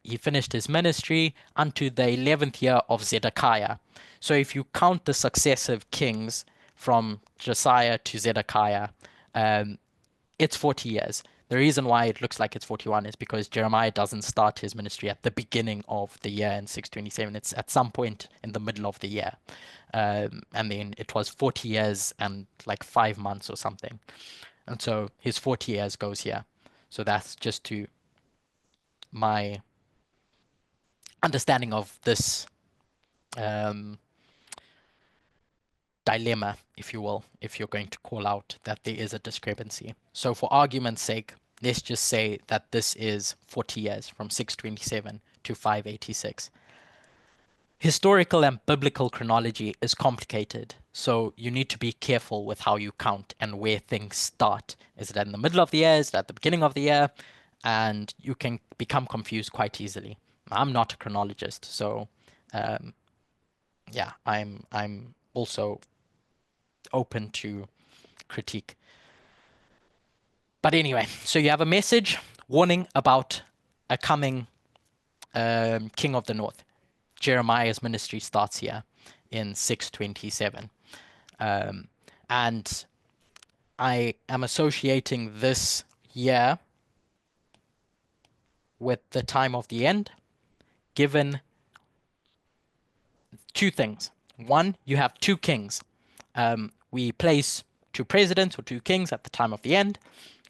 he finished his ministry unto the 11th year of Zedekiah. So if you count the successive kings from Josiah to Zedekiah, it's 40 years. The reason why it looks like it's 41 is because Jeremiah doesn't start his ministry at the beginning of the year in 627. It's at some point in the middle of the year. And then it was 40 years and like 5 months or something. And so his 40 years goes here. So that's just to my understanding of this dilemma, if you will, if you're going to call out that there is a discrepancy. So for argument's sake, let's just say that this is 40 years from 627 to 586. Historical and biblical chronology is complicated, so you need to be careful with how you count and where things start. Is it in the middle of the year? Is it at the beginning of the year? And you can become confused quite easily. I'm not a chronologist, so yeah, I'm also open to critique. But anyway, so you have a message warning about a coming king of the north. Jeremiah's ministry starts here in 627. And I am associating this year with the time of the end, given two things. One, you have two kings. We place two presidents or two kings at the time of the end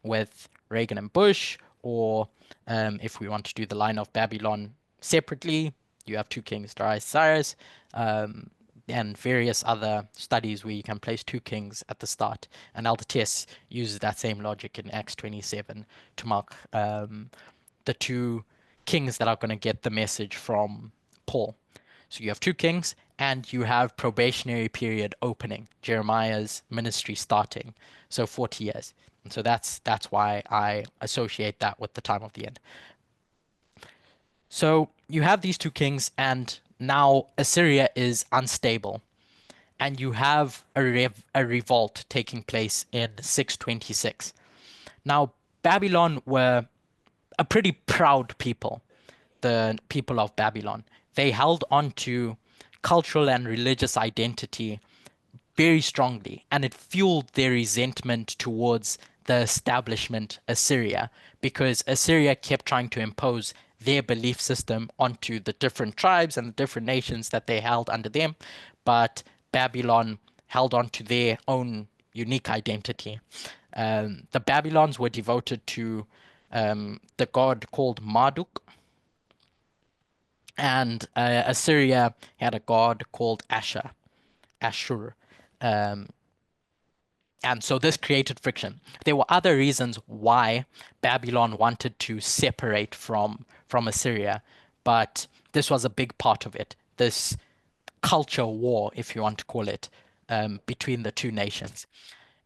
with Reagan and Bush, or if we want to do the line of Babylon separately, you have two kings, Darius, Cyrus, and various other studies where you can place two kings at the start. And Elder Tess uses that same logic in Acts 27 to mark the two kings that are going to get the message from Paul. So you have two kings, and you have probationary period opening, Jeremiah's ministry starting, so 40 years. And so that's why I associate that with the time of the end. So you have these two kings, and now Assyria is unstable, and you have a revolt taking place in 626. Now, Babylon were a pretty proud people, the people of Babylon. They held on to cultural and religious identity very strongly, and it fueled their resentment towards the establishment Assyria, because Assyria kept trying to impose their belief system onto the different tribes and the different nations that they held under them. but Babylon held on to their own unique identity. The Babylons were devoted to the god called Marduk, and Assyria had a god called Ashur. Um, and so this created friction. There were other reasons why Babylon wanted to separate from Assyria, but this was a big part of it. This culture war, if you want to call it, between the two nations.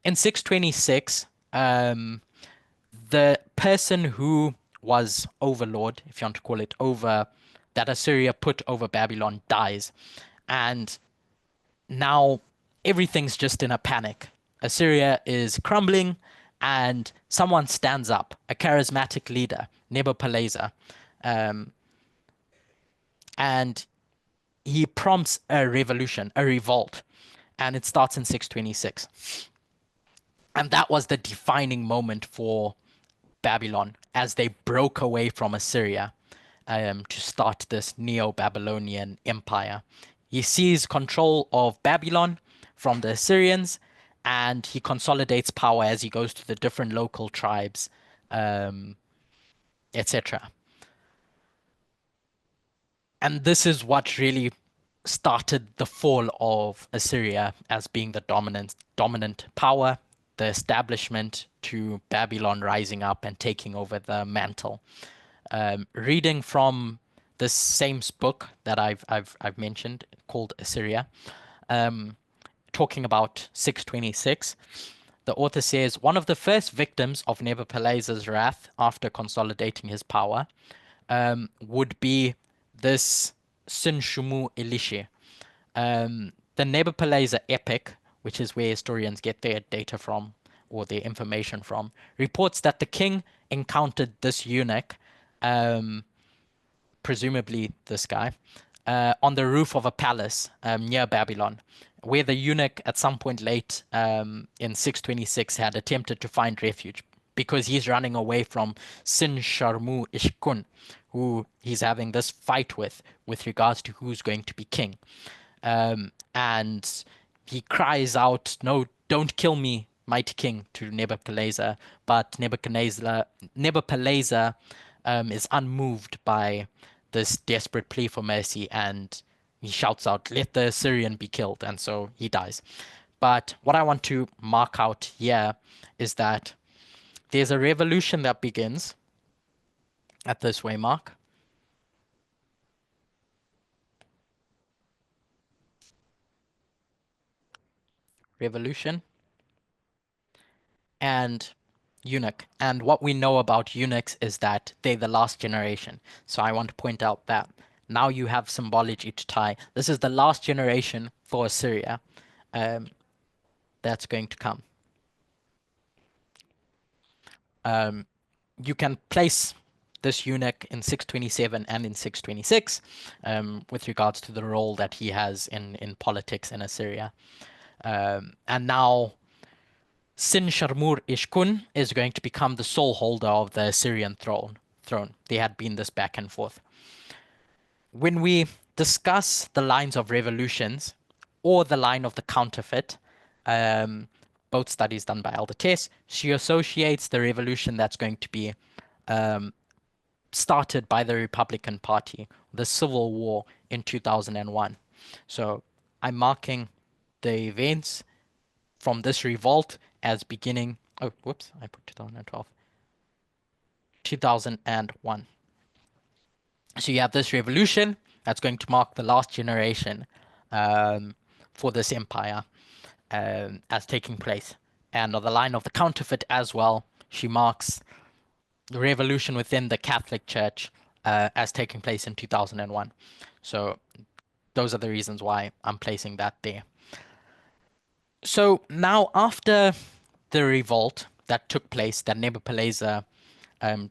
In 626, the person who was overlord, if you want to call it, over that Assyria put over Babylon dies. And now everything's just in a panic. Assyria is crumbling, and someone stands up, a charismatic leader, Nebuchadnezzar, and he prompts a revolution, a revolt, and it starts in 626. And that was the defining moment for Babylon as they broke away from Assyria to start this Neo-Babylonian empire. He seized control of Babylon from the Assyrians, and he consolidates power as he goes to the different local tribes, etc. And this is what really started the fall of Assyria as being the dominant power, the establishment to Babylon rising up and taking over the mantle. Reading from this same book that I've mentioned called Assyria, talking about 626, the author says one of the first victims of Nebuchadnezzar's wrath after consolidating his power would be this Sin-Shumu Elishi. The Nebuchadnezzar epic, which is where historians get their data from or their information from, reports that the king encountered this eunuch, presumably this guy, on the roof of a palace near Babylon, where the eunuch at some point late in 626 had attempted to find refuge because he's running away from Sin-Sharmu Ishkun, who he's having this fight with regards to who's going to be king. And he cries out, "No, don't kill me, mighty king," to Nebuchadnezzar. But Nebuchadnezzar is unmoved by this desperate plea for mercy, and he shouts out, "Let the Assyrian be killed," and so he dies. But what I want to mark out here is that there's a revolution that begins at this waymark. Revolution and eunuch. And what we know about eunuchs is that they're the last generation. So I want to point out that now you have symbology to tie. This is the last generation for Assyria that's going to come. You can place this eunuch in 627 and in 626 with regards to the role that he has in politics in Assyria. And now Sin-Sharmur Ishkun is going to become the sole holder of the Assyrian throne. There had been this back and forth. When we discuss the lines of revolutions or the line of the counterfeit, both studies done by Alda Tess, she associates the revolution that's going to be started by the Republican Party, the Civil War in 2001. So I'm marking the events from this revolt as beginning. Oh, whoops, I put 2012. 2001. So you have this revolution that's going to mark the last generation for this empire as taking place. And on the line of the counterfeit as well, she marks the revolution within the Catholic Church as taking place in 2001. So those are the reasons why I'm placing that there. So now after the revolt that took place that Nebuchadnezzar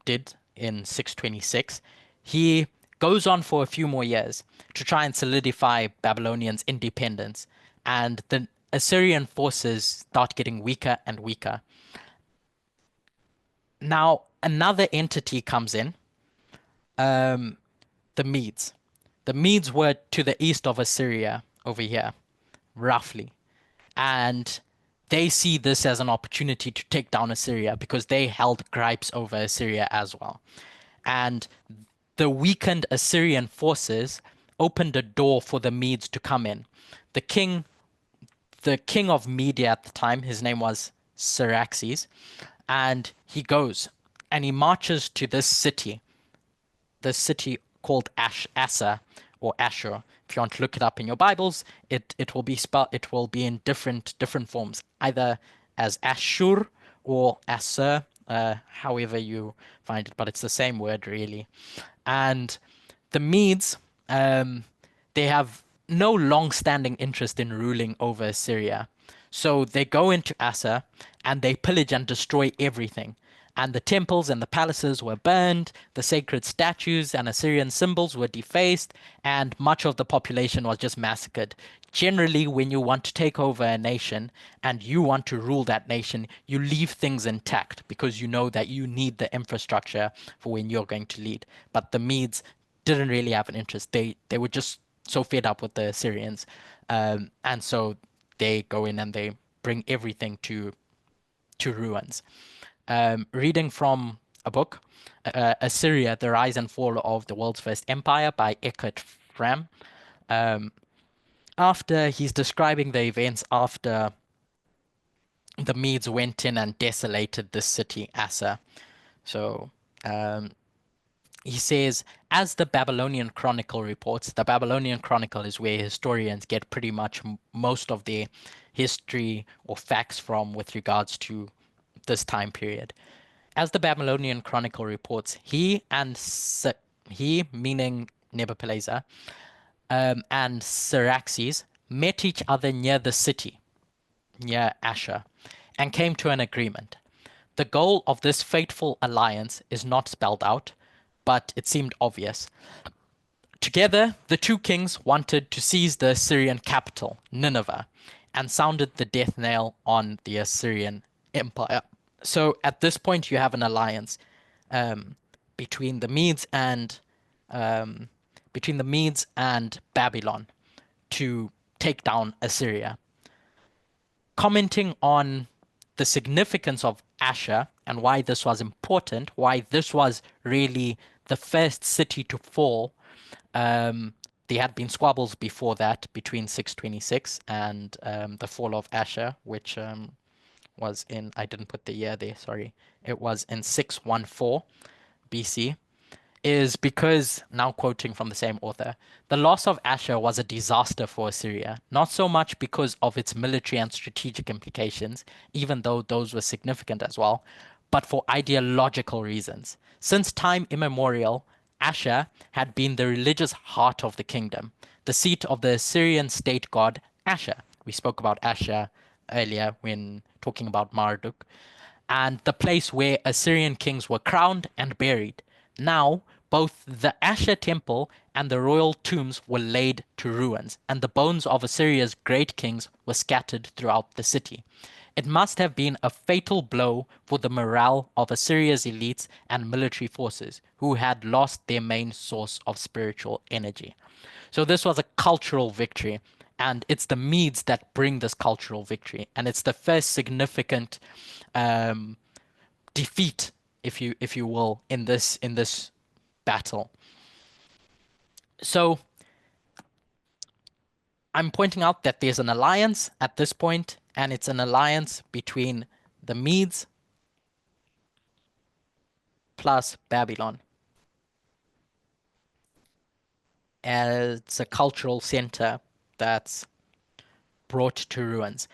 did in 626, he goes on for a few more years to try and solidify Babylonians' independence, and the Assyrian forces start getting weaker and weaker. Now another entity comes in, the Medes. The Medes were to the east of Assyria over here. roughly. And they see this as an opportunity to take down Assyria because they held gripes over Assyria as well. And the weakened Assyrian forces opened a door for the Medes to come in. The king, the king of Media at the time, his name was Cyaxares, and he goes and he marches to this city called Assa or Ashur. If you want to look it up in your Bibles, it will be spelled, it will be in different forms, either as Ashur or Assur, however you find it, but it's the same word really. And the Medes, they have no long-standing interest in ruling over Syria. So they go into Assa and they pillage and destroy everything. And the temples and the palaces were burned, the sacred statues and Assyrian symbols were defaced, and much of the population was just massacred. Generally, when you want to take over a nation and you want to rule that nation, you leave things intact because you know that you need the infrastructure for when you're going to lead. But the Medes didn't really have an interest. They were just so fed up with the Assyrians, and so they go in and they bring everything to ruins. Reading from a book, Assyria: The Rise and Fall of the World's First Empire by Eckhart Fram. After he's describing the events after the Medes went in and desolated this city, Assa. So um, he says, as the Babylonian Chronicle reports, the Babylonian Chronicle is where historians get pretty much most of their history or facts from with regards to this time period. As the Babylonian Chronicle reports, he, meaning Nebuchadnezzar, and Cyaxares met each other near the city, near Asher, and came to an agreement. The goal of this fateful alliance is not spelled out, but it seemed obvious. Together, the two kings wanted to seize the Assyrian capital, Nineveh, and sounded the death knell on the Assyrian Empire. So at this point, you have an alliance um, between the Medes and um, Babylon to take down Assyria. Commenting on the significance of Asher and why this was important, why this was really the first city to fall. There had been squabbles before that between 626 and the fall of Asher, which was in, I didn't put the year there, sorry. It was in 614 BC, is because, now quoting from the same author, the loss of Asher was a disaster for Assyria, not so much because of its military and strategic implications, even though those were significant as well, but for ideological reasons. Since time immemorial, Asher had been the religious heart of the kingdom, the seat of the Assyrian state god Asher. We spoke about Asher earlier when talking about Marduk, and the place where Assyrian kings were crowned and buried. Now, both the Asher temple and the royal tombs were laid to ruins, and the bones of Assyria's great kings were scattered throughout the city. It must have been a fatal blow for the morale of Assyria's elites and military forces, who had lost their main source of spiritual energy. So this was a cultural victory, and it's the Medes that bring this cultural victory, and it's the first significant um, defeat, if you will, in this battle. So I'm pointing out that there's an alliance at this point, and it's an alliance between the Medes plus Babylon. And it's a cultural center that's brought to ruins.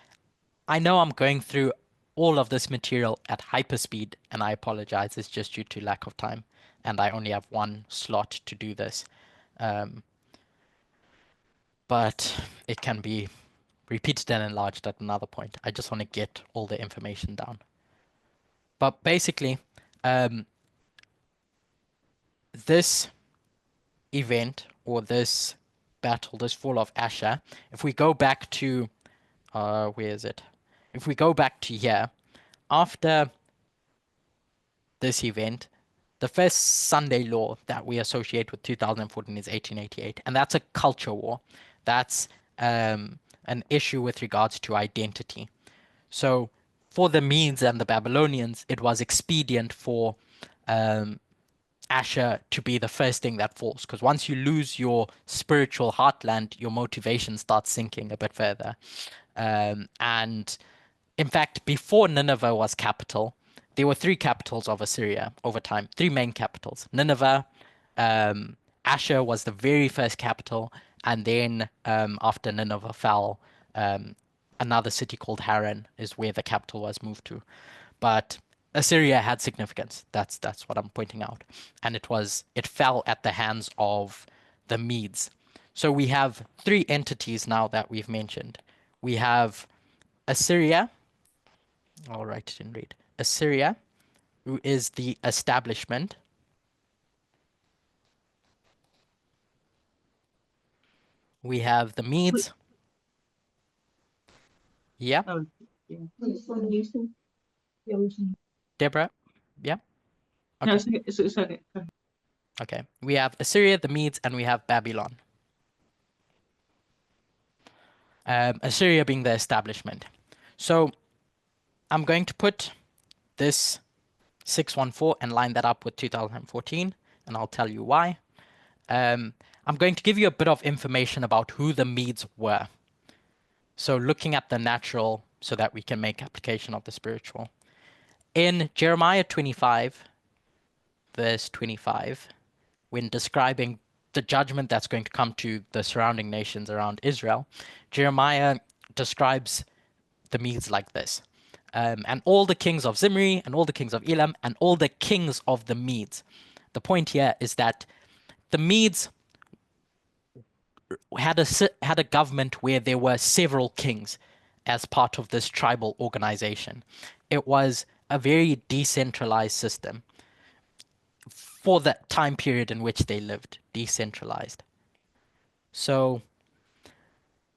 I know I'm going through all of this material at hyperspeed, and I apologize. It's just due to lack of time, and I only have one slot to do this. Um, but it can be repeated and enlarged at another point. I just want to get all the information down. But basically, this event or this battle, this fall of Asher, if we go back to, where is it? If we go back to here, after this event, the first Sunday law that we associate with 2014 is 1888, and that's a culture war. That's an issue with regards to identity. So for the Medes and the Babylonians, it was expedient for Asher to be the first thing that falls, because once you lose your spiritual heartland, your motivation starts sinking a bit further. And in fact, before Nineveh was capital, there were three capitals of Assyria over time, three main capitals. Nineveh, Asher was the very first capital, and then after Nineveh fell, another city called Haran is where the capital was moved to. But Assyria had significance. That's what I'm pointing out, and it fell at the hands of the Medes. So we have three entities now that we've mentioned. We have Assyria. I'll write it in red. Assyria, who is the establishment. We have the Medes. Yeah. Oh, yeah. Deborah. Yeah. No, Okay. it's okay. Okay. We have Assyria, the Medes, and we have Babylon. Assyria being the establishment. So I'm going to put this 614 and line that up with 2014, and I'll tell you why. I'm going to give you a bit of information about who the Medes were. So looking at the natural so that we can make application of the spiritual. In Jeremiah 25, verse 25, when describing the judgment that's going to come to the surrounding nations around Israel, Jeremiah describes the Medes like this. And all the kings of Zimri, and all the kings of Elam, and all the kings of the Medes. The point here is that the Medes had a government where there were several kings as part of this tribal organization. It was a very decentralized system for the time period in which they lived, decentralized. So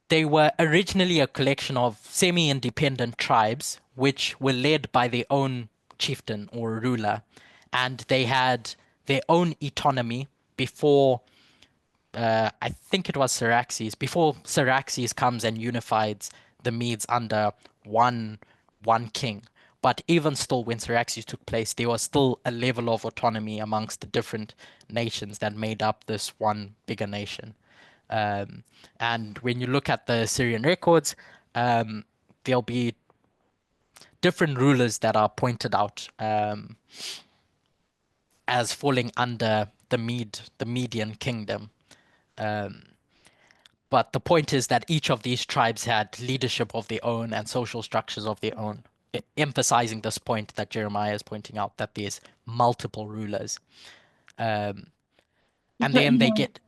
they were originally a collection of semi-independent tribes which were led by their own chieftain or ruler, and they had their own autonomy before I think it was Cyaxares, before Cyaxares comes and unifies the Medes under one king. But even still, when Cyaxares took place, there was still a level of autonomy amongst the different nations that made up this one bigger nation. And when you look at the Syrian records, there'll be different rulers that are pointed out as falling under the Median kingdom. But the point is that each of these tribes had leadership of their own and social structures of their own, emphasizing this point that Jeremiah is pointing out, that there's multiple rulers. And then they get,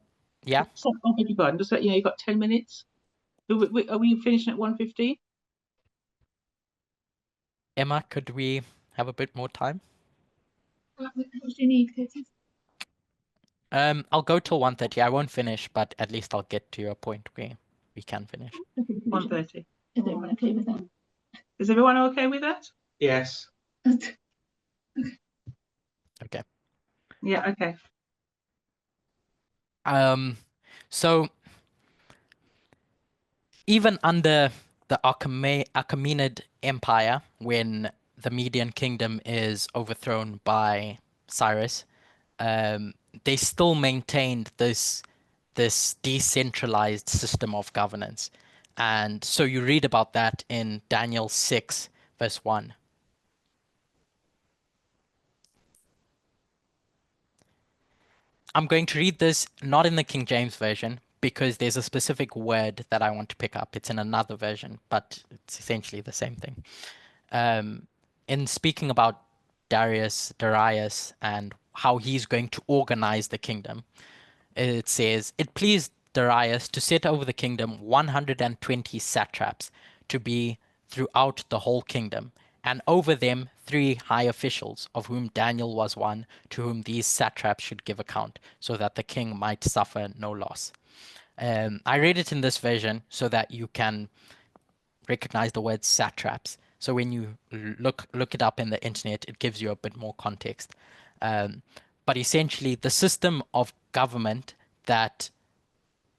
yeah? Oh, beg your pardon. Just let you know, you've got 10 minutes. Are we finishing at 1:15? Emma, could we have a bit more time? What do you need, Curtis? I'll go till 1:30. I won't finish, but at least I'll get to a point where we can finish. 1:30. Is everyone okay with that? Is everyone okay with that? Yes. Okay. Yeah, okay. So even under the Achaemenid Empire, when the Median Kingdom is overthrown by Cyrus, they still maintained this decentralized system of governance. And so you read about that in Daniel 6, verse 1. I'm going to read this not in the King James Version because there's a specific word that I want to pick up. It's in another version, but it's essentially the same thing. In speaking about Darius, and how he's going to organize the kingdom, it says, "It pleased Darius to set over the kingdom 120 satraps to be throughout the whole kingdom, and over them 3 high officials, of whom Daniel was one, to whom these satraps should give account, so that the king might suffer no loss." I read it in this version so that you can recognize the word satraps. So when you look it up in the internet, it gives you a bit more context. But essentially, the system of government that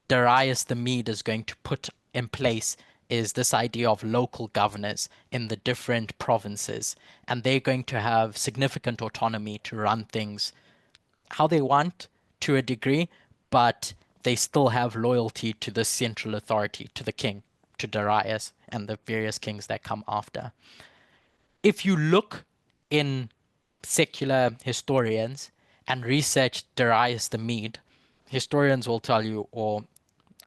Darius the Mede is going to put in place is this idea of local governors in the different provinces, and they're going to have significant autonomy to run things how they want to a degree, but they still have loyalty to the central authority, to the king, to Darius and the various kings that come after. If you look in secular historians and research Darius the Mede, historians will tell you, or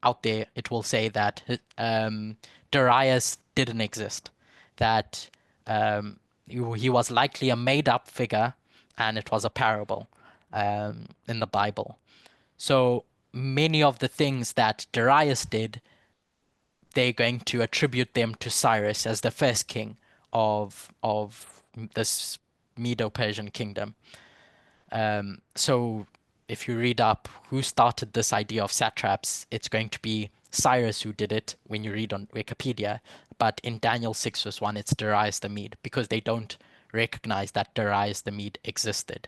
out there it will say that Darius didn't exist, that he was likely a made-up figure, and it was a parable in the Bible. So many of the things that Darius did, they're going to attribute them to Cyrus as the first king of this Medo-Persian kingdom. So if you read up who started this idea of satraps, it's going to be Cyrus who did it when you read on Wikipedia. But in Daniel 6 verse 1, it's Darius the Mede, because they don't recognize that Darius the Mede existed.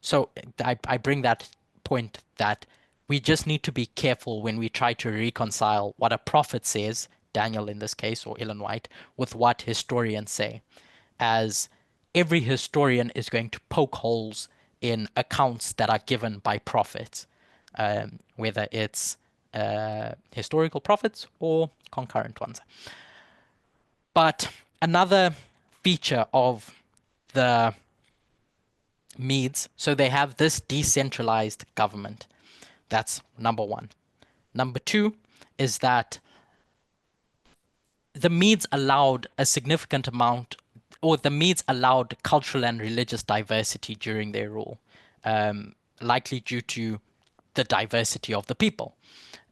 So I bring that point that we just need to be careful when we try to reconcile what a prophet says, Daniel in this case, or Ellen White, with what historians say, as every historian is going to poke holes in accounts that are given by prophets, whether it's historical prophets or concurrent ones. But another feature of the Medes, so they have this decentralized government. That's number one. Number two is that the Medes allowed a significant amount, or the Medes allowed cultural and religious diversity during their rule, likely due to the diversity of the people.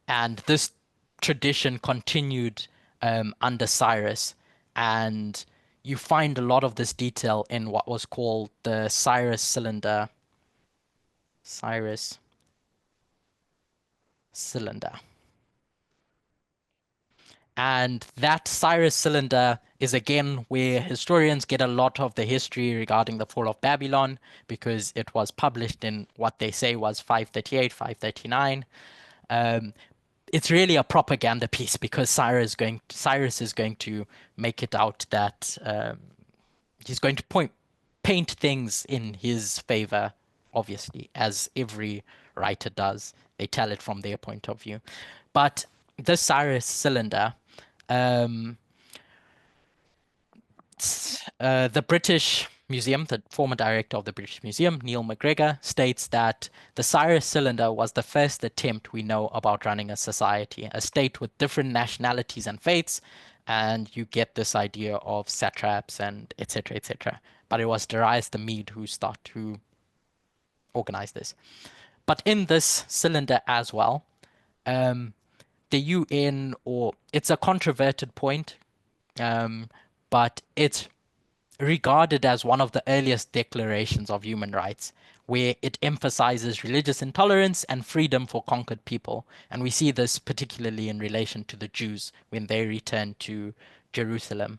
And this tradition continued under Cyrus, and you find a lot of this detail in what was called the Cyrus Cylinder. Cyrus Cylinder. And that Cyrus Cylinder is again where historians get a lot of the history regarding the fall of Babylon, because it was published in what they say was 538, 539. It's really a propaganda piece, because Cyrus is going to make it out that he's going to paint things in his favor, obviously, as every writer does. They tell it from their point of view. But the Cyrus Cylinder, the British Museum, the former director of the British Museum, Neil McGregor, states that the Cyrus Cylinder was the first attempt we know about running a society, a state with different nationalities and faiths, and you get this idea of satraps and etc., etc. But it was Darius the Mede who organized this. But in this cylinder as well, the UN, or it's a controverted point, but it's regarded as one of the earliest declarations of human rights, where it emphasizes religious intolerance and freedom for conquered people. And we see this particularly in relation to the Jews when they return to Jerusalem.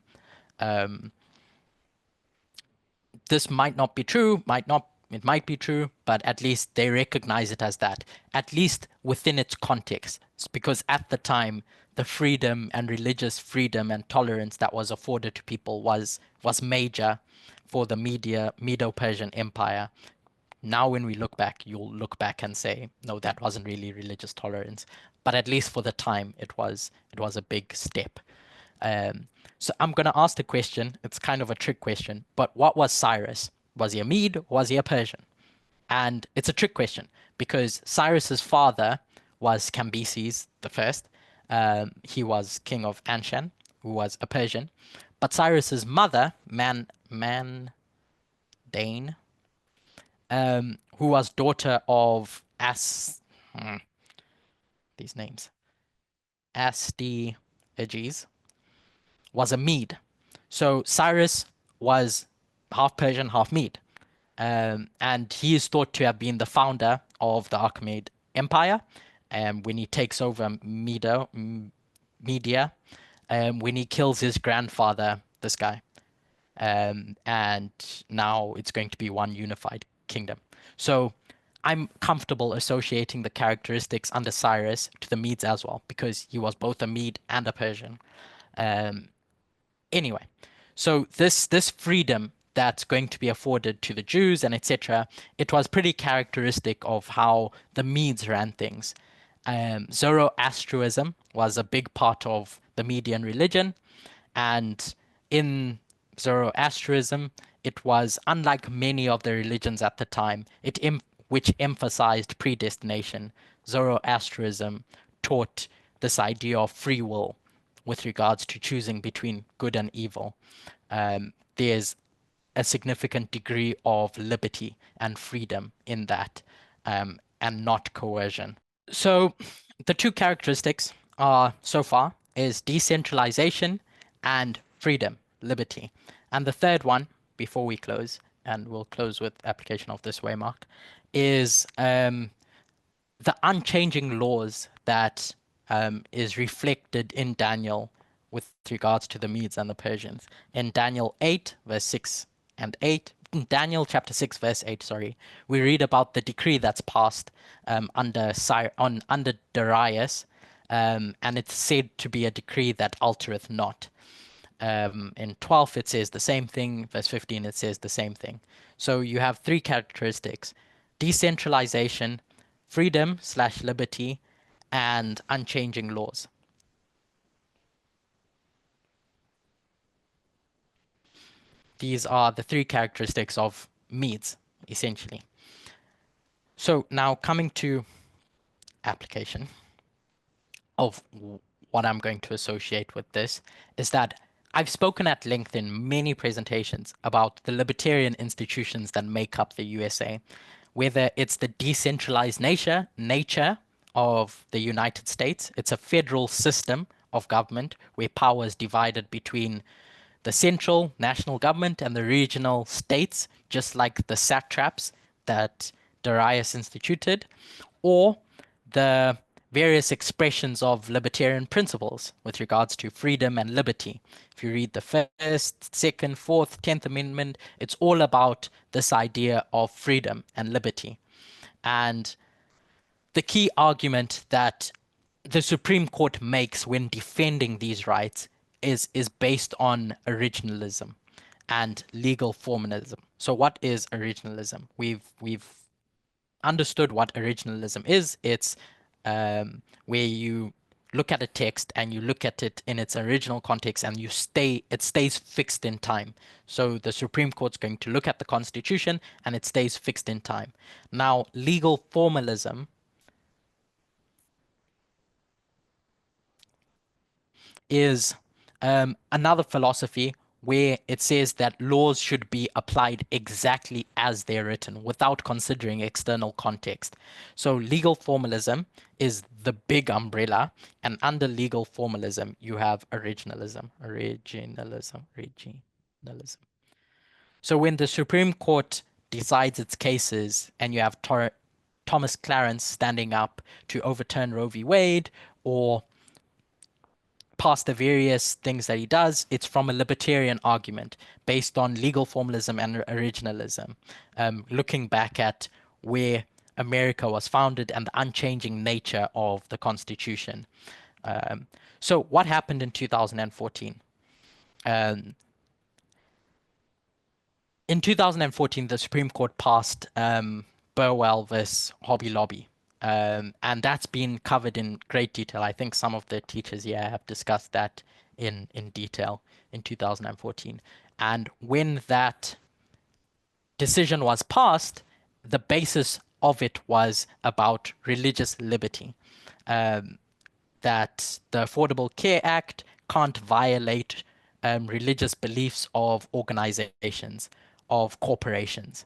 This might not be true, it might be true, but at least they recognize it as that, at least within its context. It's because at the time, the freedom and religious freedom and tolerance that was afforded to people was major for the Medo-Persian Empire. Now when we look back, you'll look back and say, no, that wasn't really religious tolerance. But at least for the time, it was a big step. So I'm going to ask the question. It's kind of a trick question, but what was Cyrus? Was he a Mede or was he a Persian? And it's a trick question because Cyrus's father was Cambyses the First. He was king of Anshan, who was a Persian. But Cyrus's mother, Mandane, who was daughter of these names, Astyages, was a Mede. So Cyrus was half Persian, half Mede. And he is thought to have been the founder of the Achaemenid Empire. When he takes over Media, when he kills his grandfather, this guy. And now it's going to be one unified kingdom. So I'm comfortable associating the characteristics under Cyrus to the Medes as well, because he was both a Mede and a Persian. Anyway, so this freedom that's going to be afforded to the Jews and etc., it was pretty characteristic of how the Medes ran things. Zoroastrianism was a big part of the Median religion, and in Zoroastrianism, it was unlike many of the religions at the time, which emphasized predestination. Zoroastrianism taught this idea of free will with regards to choosing between good and evil. There's a significant degree of liberty and freedom in that, and not coercion. So the two characteristics are so far is decentralization and freedom, liberty. And the third one, before we close, and we'll close with application of this waymark, is the unchanging laws that is reflected in Daniel with regards to the Medes and the Persians. In Daniel 8, verse 6 and 8, in Daniel chapter 6, verse 8, sorry, we read about the decree that's passed under Darius, and it's said to be a decree that altereth not. In 12, it says the same thing. Verse 15, it says the same thing. So you have three characteristics: decentralization, freedom/liberty, and unchanging laws. These are the three characteristics of Medes, essentially. So now coming to application of what I'm going to associate with this is that I've spoken at length in many presentations about the libertarian institutions that make up the USA, whether it's the decentralized nature of the United States. It's a federal system of government where power is divided between the central national government and the regional states, just like the satraps that Darius instituted, or the various expressions of libertarian principles with regards to freedom and liberty. If you read the First, Second, Fourth, 10th Amendment, it's all about this idea of freedom and liberty. And the key argument that the Supreme Court makes when defending these rights is based on originalism and legal formalism. So what is originalism? We've understood what originalism is. It's where you look at a text and you look at it in its original context and it stays fixed in time. So the Supreme Court's going to look at the Constitution and it stays fixed in time. Now, legal formalism is another philosophy where it says that laws should be applied exactly as they're written without considering external context. So legal formalism is the big umbrella, and under legal formalism you have originalism. So when the Supreme Court decides its cases and you have Thomas Clarence standing up to overturn Roe v. Wade or past the various things that he does, it's from a libertarian argument based on legal formalism and originalism, looking back at where America was founded and the unchanging nature of the Constitution. So what happened in 2014? In 2014, the Supreme Court passed Burwell vs. Hobby Lobby. And that's been covered in great detail. I think some of the teachers here have discussed that in detail in 2014. And when that decision was passed, the basis of it was about religious liberty, that the Affordable Care Act can't violate religious beliefs of organizations, of corporations.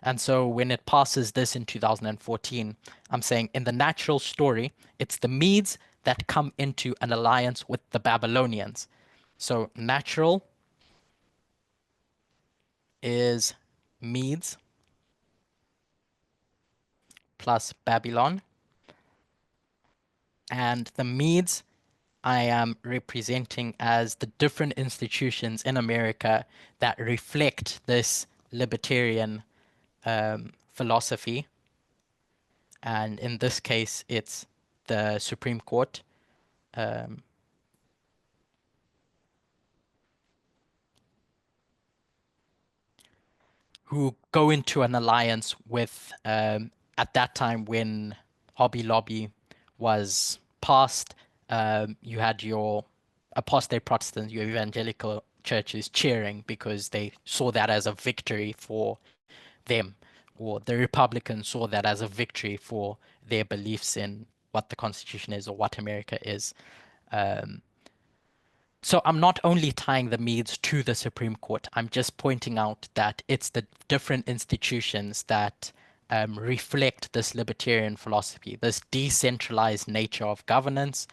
And so when it passes this in 2014, I'm saying in the natural story, it's the Medes that come into an alliance with the Babylonians. So natural is Medes plus Babylon. And the Medes I am representing as the different institutions in America that reflect this libertarian philosophy. and in this case, it's the Supreme Court. Who go into an alliance with, at that time when Hobby Lobby was passed, you had your apostate Protestants, your evangelical churches cheering because they saw that as a victory for them, or the Republicans saw that as a victory for their beliefs in what the Constitution is or what America is. So I'm not only tying the Medes to the Supreme Court, I'm just pointing out that it's the different institutions that reflect this libertarian philosophy, this decentralized nature of governance,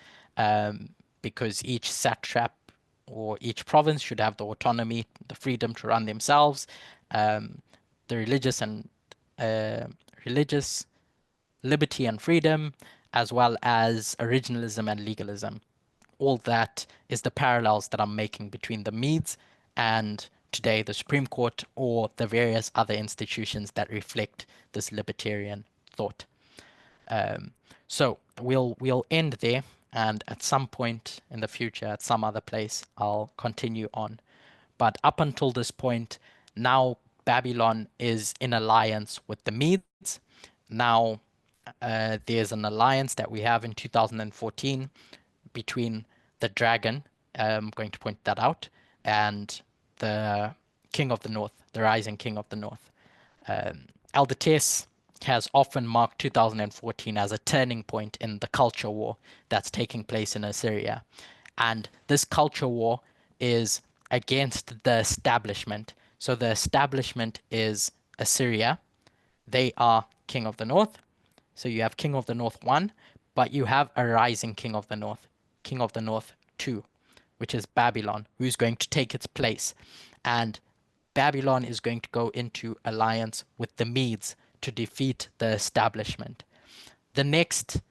because each satrap or each province should have the autonomy, the freedom to run themselves, the religious and religious liberty and freedom, as well as originalism and legalism. All that is the parallels that I'm making between the Medes and today the Supreme Court or the various other institutions that reflect this libertarian thought. So we'll end there, and at some point in the future, at some other place, I'll continue on. But up until this point, now Babylon is in alliance with the Medes. Now there's an alliance that we have in 2014 between the dragon, I'm going to point that out, and the King of the North, the rising King of the North. Elder Tess has often marked 2014 as a turning point in the culture war that's taking place in Assyria. And this culture war is against the establishment. So the establishment is Assyria. They are King of the North. So you have King of the North 1, but you have a rising King of the North, King of the North 2, which is Babylon, who's going to take its place. And Babylon is going to go into alliance with the Medes to defeat the establishment. The next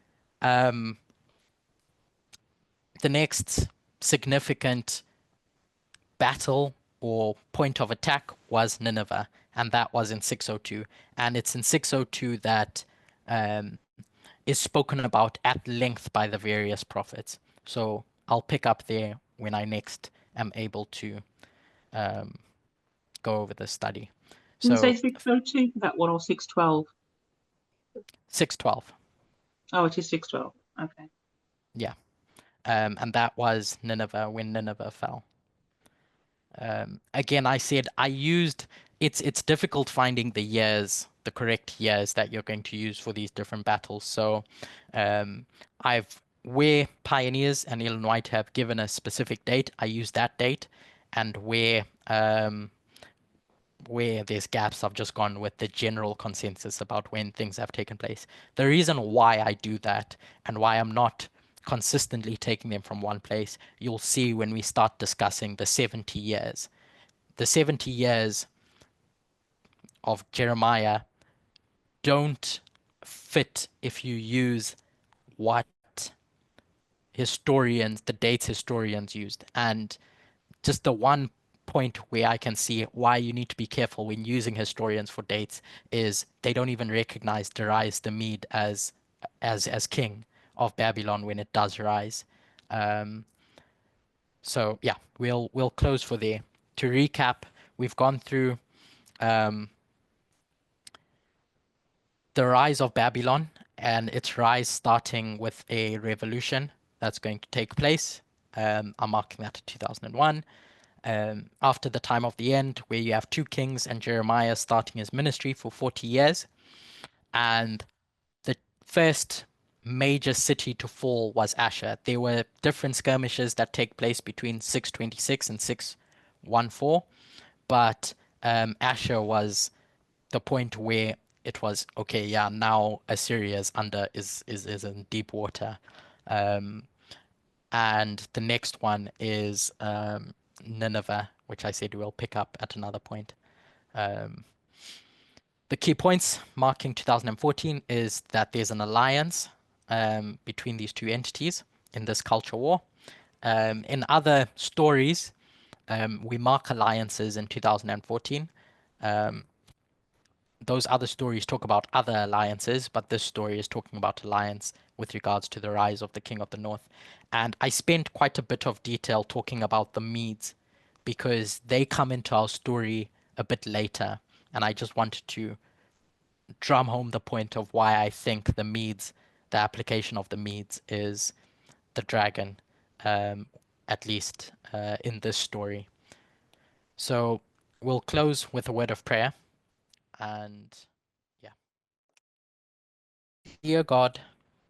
significant battle or point of attack was Nineveh, and that was in 602. And it's in 602 that is spoken about at length by the various prophets. So I'll pick up there when I next am able to go over the study. Did you So say 602 for that one or 612? 612. Oh, it is 612. Okay. Yeah. And that was Nineveh, when Nineveh fell. Again, I said I used, it's difficult finding the years, the correct years that you're going to use for these different battles. So where Pioneers and Ellen White have given a specific date, I use that date, and where there's gaps, I've just gone with the general consensus about when things have taken place. The reason why I do that and why I'm not consistently taking them from one place, you'll see when we start discussing the 70 years. The 70 years of Jeremiah don't fit if you use what the dates historians used. And just the one point where I can see why you need to be careful when using historians for dates is they don't even recognize Darius the Mede as king of Babylon when it does rise. So yeah, we'll close for there. To recap, we've gone through the rise of Babylon and its rise starting with a revolution that's going to take place. I'm marking that to 2001. After the time of the end, where you have two kings and Jeremiah starting his ministry for 40 years. And the first major city to fall was Asher. There were different skirmishes that take place between 626 and 614, but Asher was the point where it was, okay, yeah, now Assyria is in deep water. And the next one is Nineveh, which I said we'll pick up at another point. The key points marking 2014 is that there's an alliance between these two entities in this culture war. In other stories, we mark alliances in 2014. those other stories talk about other alliances, but this story is talking about alliance with regards to the rise of the King of the North. And I spent quite a bit of detail talking about the Medes because they come into our story a bit later. And I just wanted to drum home the point of why I think the Medes, the application of the Medes, is the dragon, um, at least in this story. So we'll close with a word of prayer. And yeah. Dear God,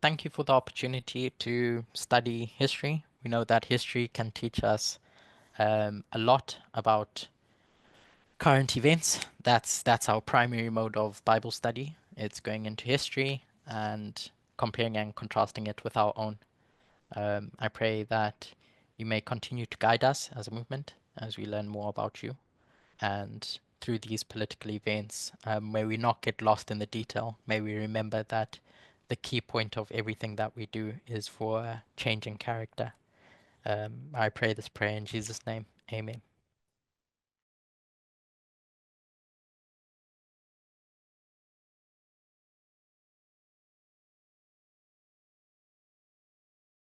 thank you for the opportunity to study history. We know that history can teach us a lot about current events. That's our primary mode of Bible study. It's going into history and comparing and contrasting it with our own. I pray that you may continue to guide us as a movement as we learn more about you. And through these political events, may we not get lost in the detail. May we remember that the key point of everything that we do is for changing character. I pray this prayer in Jesus' name. Amen.